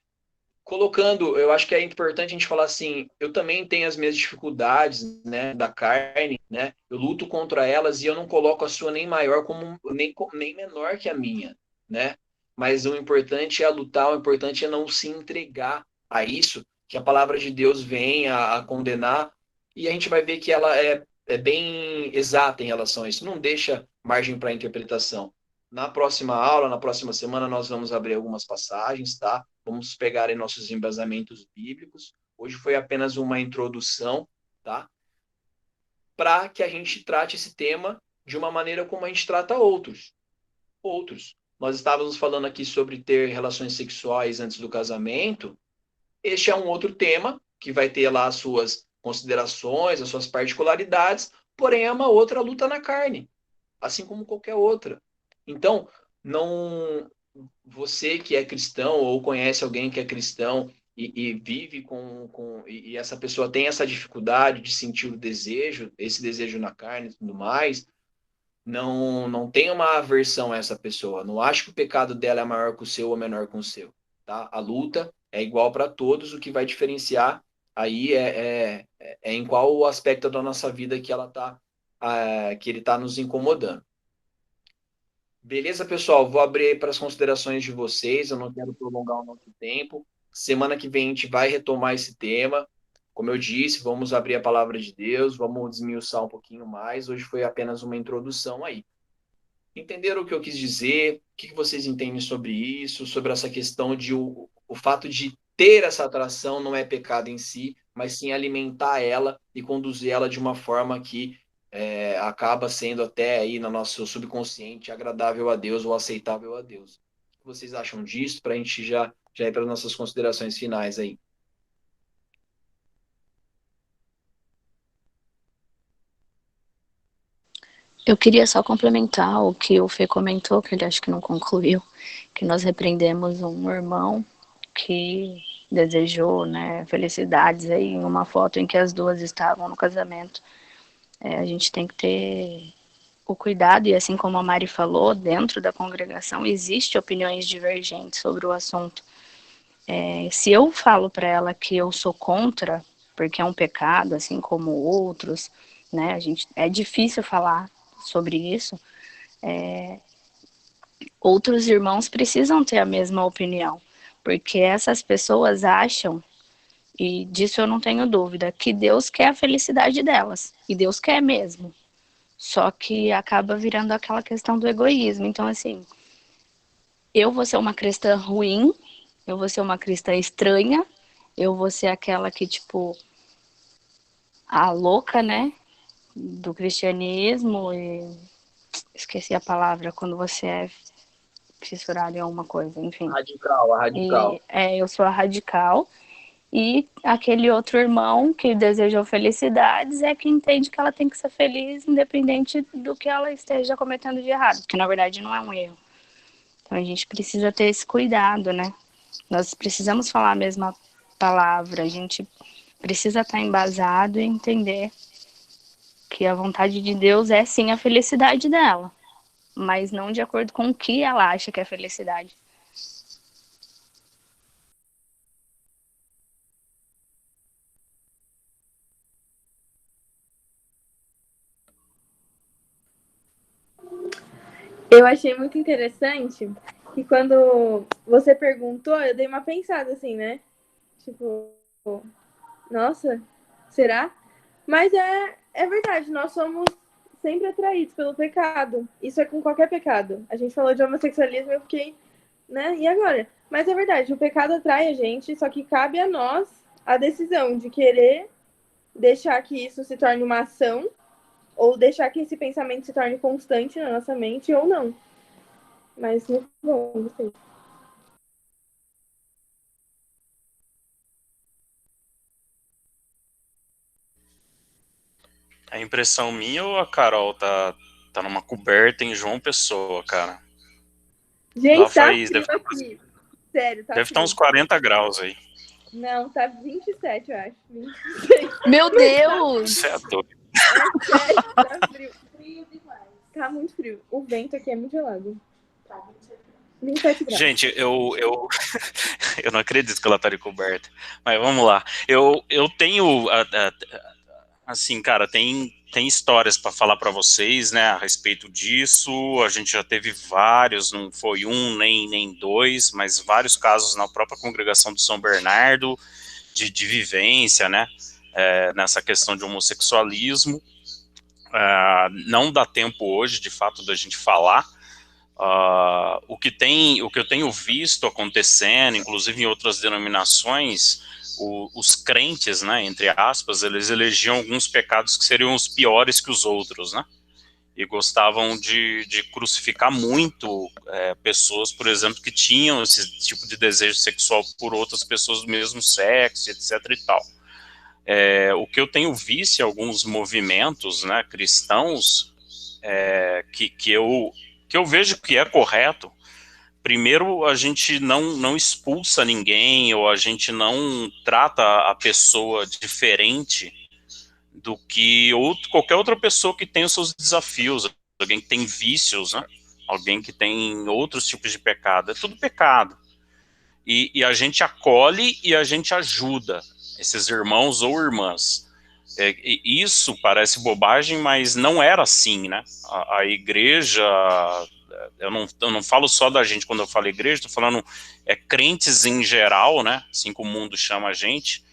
colocando, eu acho que é importante a gente falar assim, eu também tenho as minhas dificuldades, né, da carne, né? Eu luto contra elas e eu não coloco a sua nem maior como nem menor que a minha, né? Mas o importante é lutar, o importante é não se entregar a isso, que a palavra de Deus vem a condenar, e a gente vai ver que ela é bem exata em relação a isso, não deixa margem para interpretação. Na próxima aula, na próxima semana, nós vamos abrir algumas passagens, tá? Vamos pegar em nossos embasamentos bíblicos. Hoje foi apenas uma introdução, tá? Para que a gente trate esse tema de uma maneira como a gente trata outros. Outros. Nós estávamos falando aqui sobre ter relações sexuais antes do casamento. Este é um outro tema que vai ter lá as suas considerações, as suas particularidades, porém é uma outra luta na carne, assim como qualquer outra. Então, não você que é cristão ou conhece alguém que é cristão e vive e essa pessoa tem essa dificuldade de sentir o desejo, esse desejo na carne e tudo mais, não tem uma aversão a essa pessoa. Não acho que o pecado dela é maior que o seu ou menor que o seu, tá? A luta é igual para todos, o que vai diferenciar aí é em qual aspecto da nossa vida que ela tá, que ele está nos incomodando. Beleza, pessoal? Vou abrir para as considerações de vocês. Eu não quero prolongar o nosso tempo. Semana que vem a gente vai retomar esse tema. Como eu disse, vamos abrir a palavra de Deus, vamos desmiuçar um pouquinho mais. Hoje foi apenas uma introdução aí. Entenderam o que eu quis dizer? O que vocês entendem sobre isso? Sobre essa questão de o fato de ter essa atração não é pecado em si, mas sim alimentar ela e conduzir ela de uma forma que acaba sendo até aí no nosso subconsciente agradável a Deus ou aceitável a Deus. O que vocês acham disso? Para a gente já ir para as nossas considerações finais aí. Eu queria só complementar o que o Fê comentou, que ele acho que não concluiu, que nós repreendemos um irmão que desejou, né, felicidades aí em uma foto em que as duas estavam no casamento. A gente tem que ter o cuidado, e assim como a Mari falou, dentro da congregação existe opiniões divergentes sobre o assunto. Se eu falo para ela que eu sou contra, porque é um pecado, assim como outros, né, é difícil falar sobre isso, outros irmãos precisam ter a mesma opinião, porque essas pessoas acham, e disso eu não tenho dúvida, que Deus quer a felicidade delas, e Deus quer mesmo. Só que acaba virando aquela questão do egoísmo. Então, assim, eu vou ser uma cristã ruim, eu vou ser uma cristã estranha, eu vou ser aquela que, tipo, a louca, né, do cristianismo, e esqueci a palavra, quando você é fissurado em alguma coisa, enfim. Radical, a radical. Eu sou a radical, e aquele outro irmão que desejou felicidades é que entende que ela tem que ser feliz independente do que ela esteja cometendo de errado, que na verdade não é um erro. Então a gente precisa ter esse cuidado, né? Nós precisamos falar a mesma palavra, a gente precisa estar embasado e entender que a vontade de Deus é sim a felicidade dela, mas não de acordo com o que ela acha que é felicidade. Eu achei muito interessante que quando você perguntou, eu dei uma pensada assim, né? Tipo, nossa, será? Mas é verdade, nós somos sempre atraídos pelo pecado. Isso é com qualquer pecado. A gente falou de homossexualismo e eu fiquei, né? E agora? Mas é verdade, o pecado atrai a gente, só que cabe a nós a decisão de querer deixar que isso se torne uma ação ou deixar que esse pensamento se torne constante na nossa mente ou não. Mas muito bom, gostei. É impressão minha ou a Carol tá numa coberta em João Pessoa, cara? Lá Gente, tá faz, frio aqui. Sério, tá deve estar uns frio. 40 graus aí. Não, tá 27, eu acho. 26. Meu Deus! Você é doido. É sério, tá frio. Frio demais. Tá muito frio. O vento aqui é muito gelado. Tá 27 graus. Gente, eu não acredito que ela tá de coberta. Mas vamos lá. Eu tenho, assim, cara, tem histórias para falar para vocês, né, a respeito disso. A gente já teve vários, não foi um nem dois, mas vários casos na própria congregação de São Bernardo de vivência, né, nessa questão de homossexualismo. Não dá tempo hoje, de fato, da gente falar. O que eu tenho visto acontecendo, inclusive em outras denominações, os crentes, né, entre aspas, eles elegiam alguns pecados que seriam os piores que os outros, né, e gostavam de crucificar muito pessoas, por exemplo, que tinham esse tipo de desejo sexual por outras pessoas do mesmo sexo, etc. e tal. O que eu tenho visto em alguns movimentos, né, cristãos, que eu vejo que é correto. Primeiro, a gente não expulsa ninguém, ou a gente não trata a pessoa diferente do que qualquer outra pessoa que tem os seus desafios, alguém que tem vícios, né? Alguém que tem outros tipos de pecado. É tudo pecado. E a gente acolhe e a gente ajuda esses irmãos ou irmãs. Isso parece bobagem, mas não era assim, né? A igreja, eu não falo só da gente quando eu falo igreja, estou falando crentes em geral, né? Assim como o mundo chama a gente,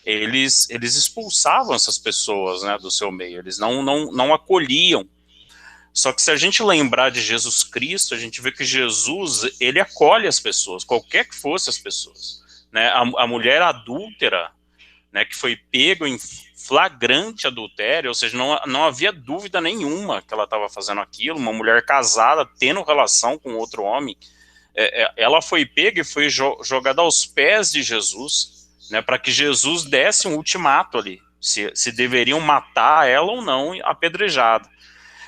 eles expulsavam essas pessoas, né, do seu meio, eles não acolhiam. Só que se a gente lembrar de Jesus Cristo, a gente vê que Jesus, ele acolhe as pessoas, qualquer que fosse as pessoas, né? A mulher adúltera, né, que foi pego em flagrante adultério, ou seja, não havia dúvida nenhuma que ela estava fazendo aquilo, uma mulher casada, tendo relação com outro homem, ela foi pega e foi jogada aos pés de Jesus, né, para que Jesus desse um ultimato ali, se deveriam matar ela ou não, apedrejada.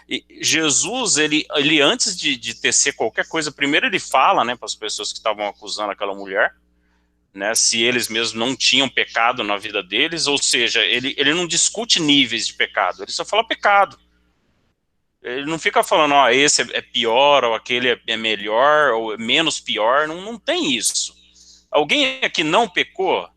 E Jesus, ele antes de tecer qualquer coisa, primeiro ele fala, né, para as pessoas que estavam acusando aquela mulher, né, se eles mesmos não tinham pecado na vida deles, ou seja, ele não discute níveis de pecado, ele só fala pecado. Ele não fica falando, ó, esse é pior, ou aquele é melhor, ou menos pior, não tem isso. Alguém aqui não pecou?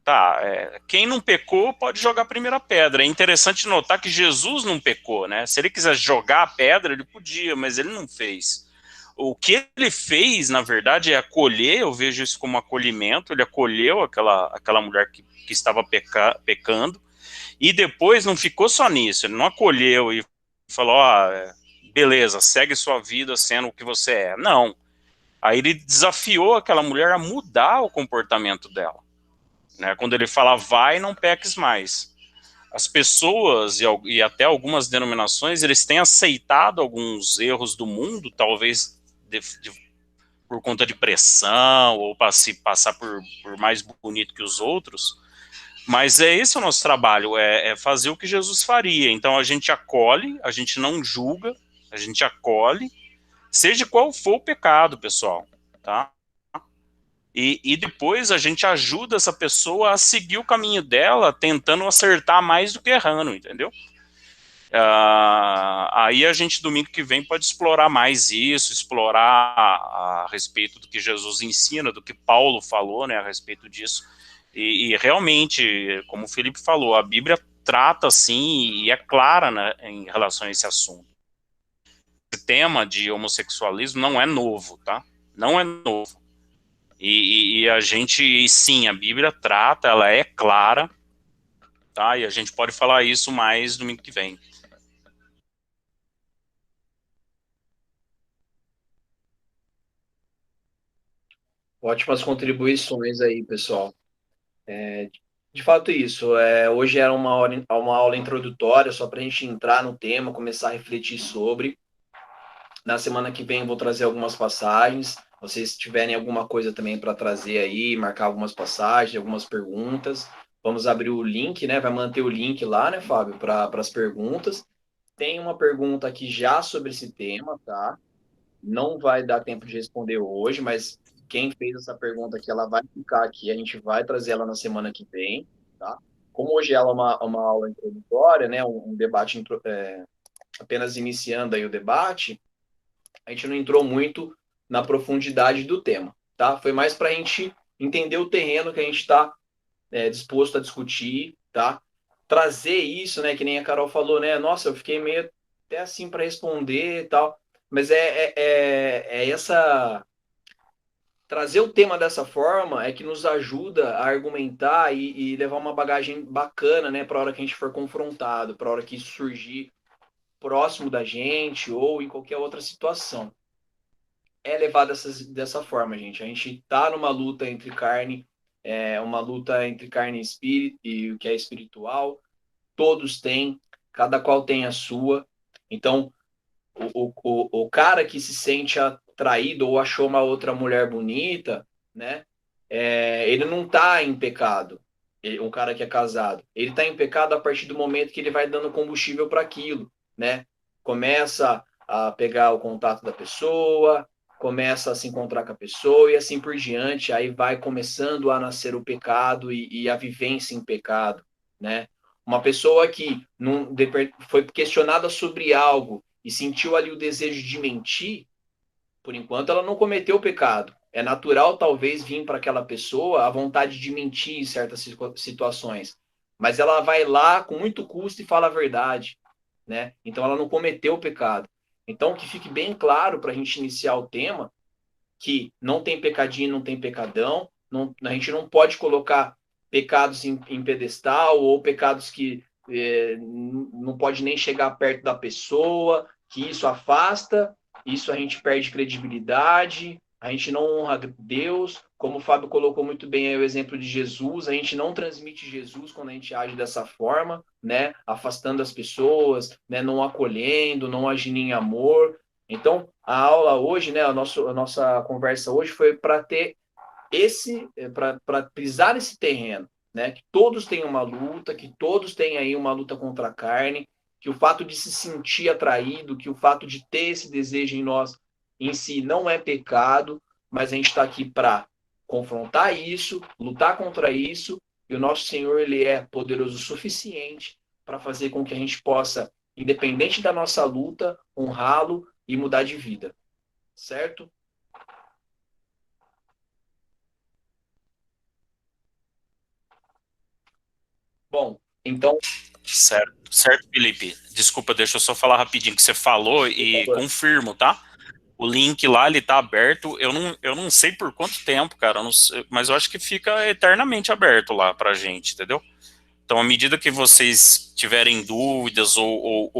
Tá, quem não pecou pode jogar a primeira pedra. É interessante notar que Jesus não pecou, né? Se ele quisesse jogar a pedra, ele podia, mas ele não fez. O que ele fez, na verdade, é acolher, eu vejo isso como acolhimento, ele acolheu aquela mulher que estava pecando, e depois não ficou só nisso, ele não acolheu e falou, beleza, segue sua vida sendo o que você é. Não. Aí ele desafiou aquela mulher a mudar o comportamento dela. Né? Quando ele fala, vai, não peques mais. As pessoas e até algumas denominações, eles têm aceitado alguns erros do mundo, talvez por conta de pressão, ou para se passar por mais bonito que os outros, mas esse é o nosso trabalho, é fazer o que Jesus faria. Então a gente acolhe, a gente não julga, a gente acolhe, seja qual for o pecado, pessoal, tá? E depois a gente ajuda essa pessoa a seguir o caminho dela, tentando acertar mais do que errando, entendeu? Aí a gente, domingo que vem, pode explorar mais isso, explorar a respeito do que Jesus ensina, do que Paulo falou, né, a respeito disso. E realmente, como o Felipe falou, a Bíblia trata, assim, e é clara, né, em relação a esse assunto. Esse tema de homossexualismo não é novo, tá? Não é novo. E a gente, sim, a Bíblia trata, ela é clara, tá? E a gente pode falar isso mais domingo que vem. Ótimas contribuições aí, pessoal. De fato, isso. Hoje era uma aula introdutória, só para a gente entrar no tema, começar a refletir sobre. Na semana que vem eu vou trazer algumas passagens. Vocês tiverem alguma coisa também para trazer aí, marcar algumas passagens, algumas perguntas, vamos abrir o link, né? Vai manter o link lá, né, Fábio, para as perguntas. Tem uma pergunta aqui já sobre esse tema, tá? Não vai dar tempo de responder hoje, mas quem fez essa pergunta aqui, ela vai ficar aqui, a gente vai trazer ela na semana que vem, tá? Como hoje ela é uma aula introdutória, né, um debate apenas iniciando aí o debate, a gente não entrou muito na profundidade do tema, tá? Foi mais para a gente entender o terreno que a gente está disposto a discutir, tá? Trazer isso, né, que nem a Carol falou, né? Nossa, eu fiquei meio até assim para responder e tal, mas essa trazer o tema dessa forma é que nos ajuda a argumentar e levar uma bagagem bacana, né, para a hora que a gente for confrontado, para a hora que isso surgir próximo da gente ou em qualquer outra situação. É levado dessa forma, gente. A gente está numa luta entre carne, uma luta entre carne e espírito, e o que é espiritual. Todos têm, cada qual tem a sua. Então, o cara que se sente atraído ou achou uma outra mulher bonita, né? Ele não está em pecado. Um cara que é casado, ele está em pecado a partir do momento que ele vai dando combustível para aquilo, né? Começa a pegar o contato da pessoa, começa a se encontrar com a pessoa e assim por diante, aí vai começando a nascer o pecado e a vivência em pecado, né? Uma pessoa que não, foi questionada sobre algo e sentiu ali o desejo de mentir, por enquanto ela não cometeu o pecado. É natural, talvez, vir para aquela pessoa a vontade de mentir em certas situações. Mas ela vai lá com muito custo e fala a verdade, né? Então ela não cometeu o pecado. Então, que fique bem claro para a gente iniciar o tema que não tem pecadinho, não tem pecadão. A gente não pode colocar pecados em pedestal ou pecados que não pode nem chegar perto da pessoa, que isso afasta, isso a gente perde credibilidade, a gente não honra Deus, como o Fábio colocou muito bem aí o exemplo de Jesus, a gente não transmite Jesus quando a gente age dessa forma, né, afastando as pessoas, né, não acolhendo, não agindo em amor. Então, a aula hoje, né, a nossa conversa hoje foi para ter para pisar nesse terreno, né, que todos têm uma luta, que todos têm aí uma luta contra a carne, que o fato de se sentir atraído, que o fato de ter esse desejo em nós, em si, não é pecado, mas a gente está aqui para confrontar isso, lutar contra isso, e o nosso Senhor, ele é poderoso o suficiente para fazer com que a gente possa, independente da nossa luta, honrá-lo e mudar de vida, certo? Bom, então... Certo, Felipe. Desculpa, deixa eu só falar rapidinho que você falou e confirmo, tá? O link lá, ele tá aberto, eu não sei por quanto tempo, cara, mas eu acho que fica eternamente aberto lá pra gente, entendeu? Então, à medida que vocês tiverem dúvidas, ou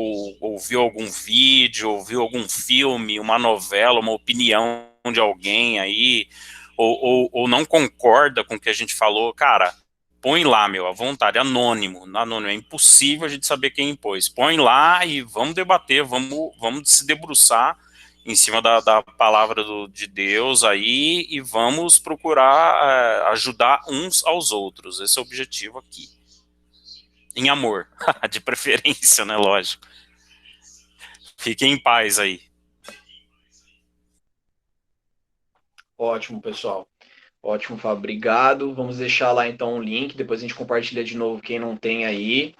viu algum vídeo, ou viu algum filme, uma novela, uma opinião de alguém aí, ou não concorda com o que a gente falou, cara, põe lá, meu, à vontade, anônimo, é impossível a gente saber quem impôs. Põe lá e vamos debater, vamos se debruçar em cima da palavra de Deus aí e vamos procurar ajudar uns aos outros. Esse é o objetivo aqui. Em amor, de preferência, né, lógico. Fiquem em paz aí. Ótimo, pessoal. Ótimo, Fábio. Obrigado. Vamos deixar lá, então, o link. Depois a gente compartilha de novo quem não tem aí.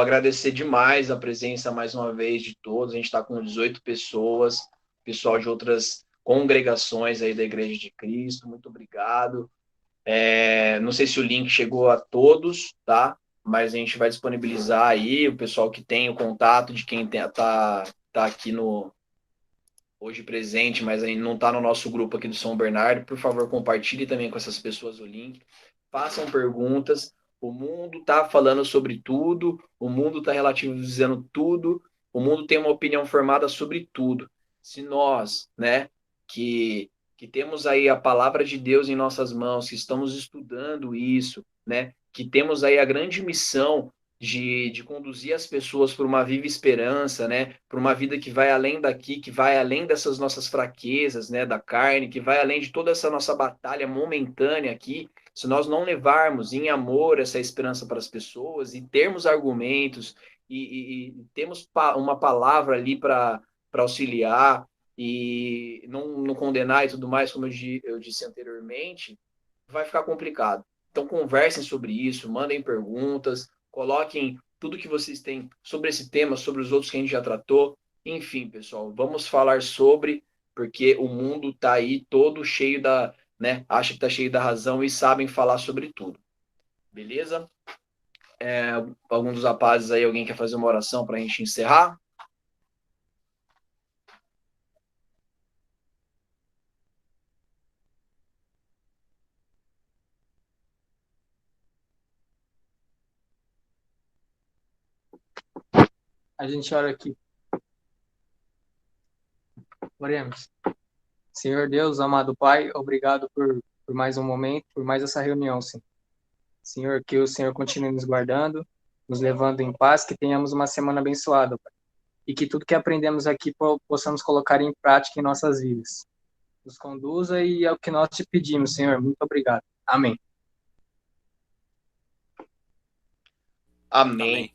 Agradecer demais a presença, mais uma vez, de todos. A gente está com 18 pessoas, pessoal de outras congregações aí da Igreja de Cristo. Muito obrigado. Não sei se o link chegou a todos, tá? Mas a gente vai disponibilizar aí o pessoal que tem o contato de quem tá aqui hoje presente, mas ainda não está no nosso grupo aqui do São Bernardo. Por favor, compartilhe também com essas pessoas o link. Façam perguntas. O mundo está falando sobre tudo. O mundo está relativizando tudo. O mundo tem uma opinião formada sobre tudo. Se nós, né, que temos aí a palavra de Deus em nossas mãos, que estamos estudando isso, né, que temos aí a grande missão de conduzir as pessoas por uma viva esperança, né, por uma vida que vai além daqui, que vai além dessas nossas fraquezas, né, da carne, que vai além de toda essa nossa batalha momentânea aqui. se nós não levarmos em amor essa esperança para as pessoas e termos argumentos e temos uma palavra ali para auxiliar e não condenar e tudo mais, como eu disse anteriormente, vai ficar complicado. Então, conversem sobre isso, mandem perguntas, coloquem tudo que vocês têm sobre esse tema, sobre os outros que a gente já tratou. Enfim, pessoal, vamos falar sobre, porque o mundo está aí todo cheio da, né? Acha que está cheio da razão e sabem falar sobre tudo. Beleza? Algum dos rapazes aí, alguém quer fazer uma oração para a gente encerrar? A gente ora aqui. Oremos. Senhor Deus, amado Pai, obrigado por mais um momento, por mais essa reunião, Senhor. Senhor, que o Senhor continue nos guardando, nos levando em paz, que tenhamos uma semana abençoada, Pai. E que tudo que aprendemos aqui possamos colocar em prática em nossas vidas. Nos conduza e é o que nós te pedimos, Senhor. Muito obrigado. Amém. Amém.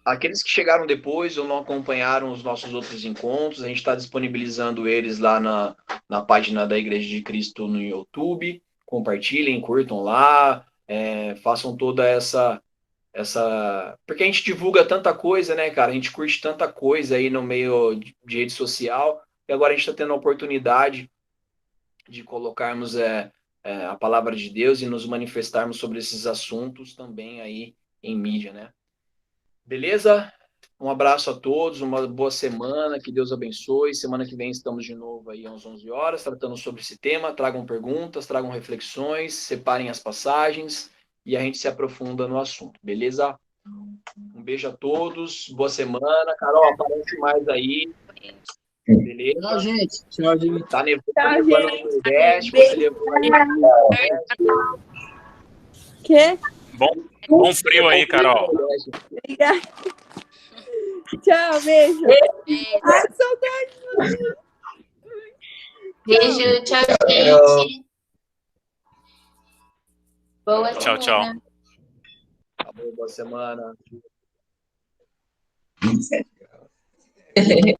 Aqueles que chegaram depois ou não acompanharam os nossos outros encontros, a gente está disponibilizando eles lá na página da Igreja de Cristo no YouTube. Compartilhem, curtam lá, façam toda essa... Porque a gente divulga tanta coisa, né, cara? A gente curte tanta coisa aí no meio de rede social, e agora a gente está tendo a oportunidade de colocarmos a palavra de Deus e nos manifestarmos sobre esses assuntos também aí em mídia, né? Beleza? Um abraço a todos, uma boa semana, que Deus abençoe. Semana que vem estamos de novo aí às 11 horas, tratando sobre esse tema. Tragam perguntas, tragam reflexões, separem as passagens e a gente se aprofunda no assunto, beleza? Um beijo a todos, boa semana. Carol, aparece mais aí. Beleza? Tchau, gente. Tchau, gente. Tá nevando, Tchau, no gente. Nordeste, você levou aí. Quê? Bom frio aí, Carol. Obrigada. Tchau, beijo. Ai, saudade. Beijo, tchau, gente. Boa Tchau, semana. Boa semana. 27 graus.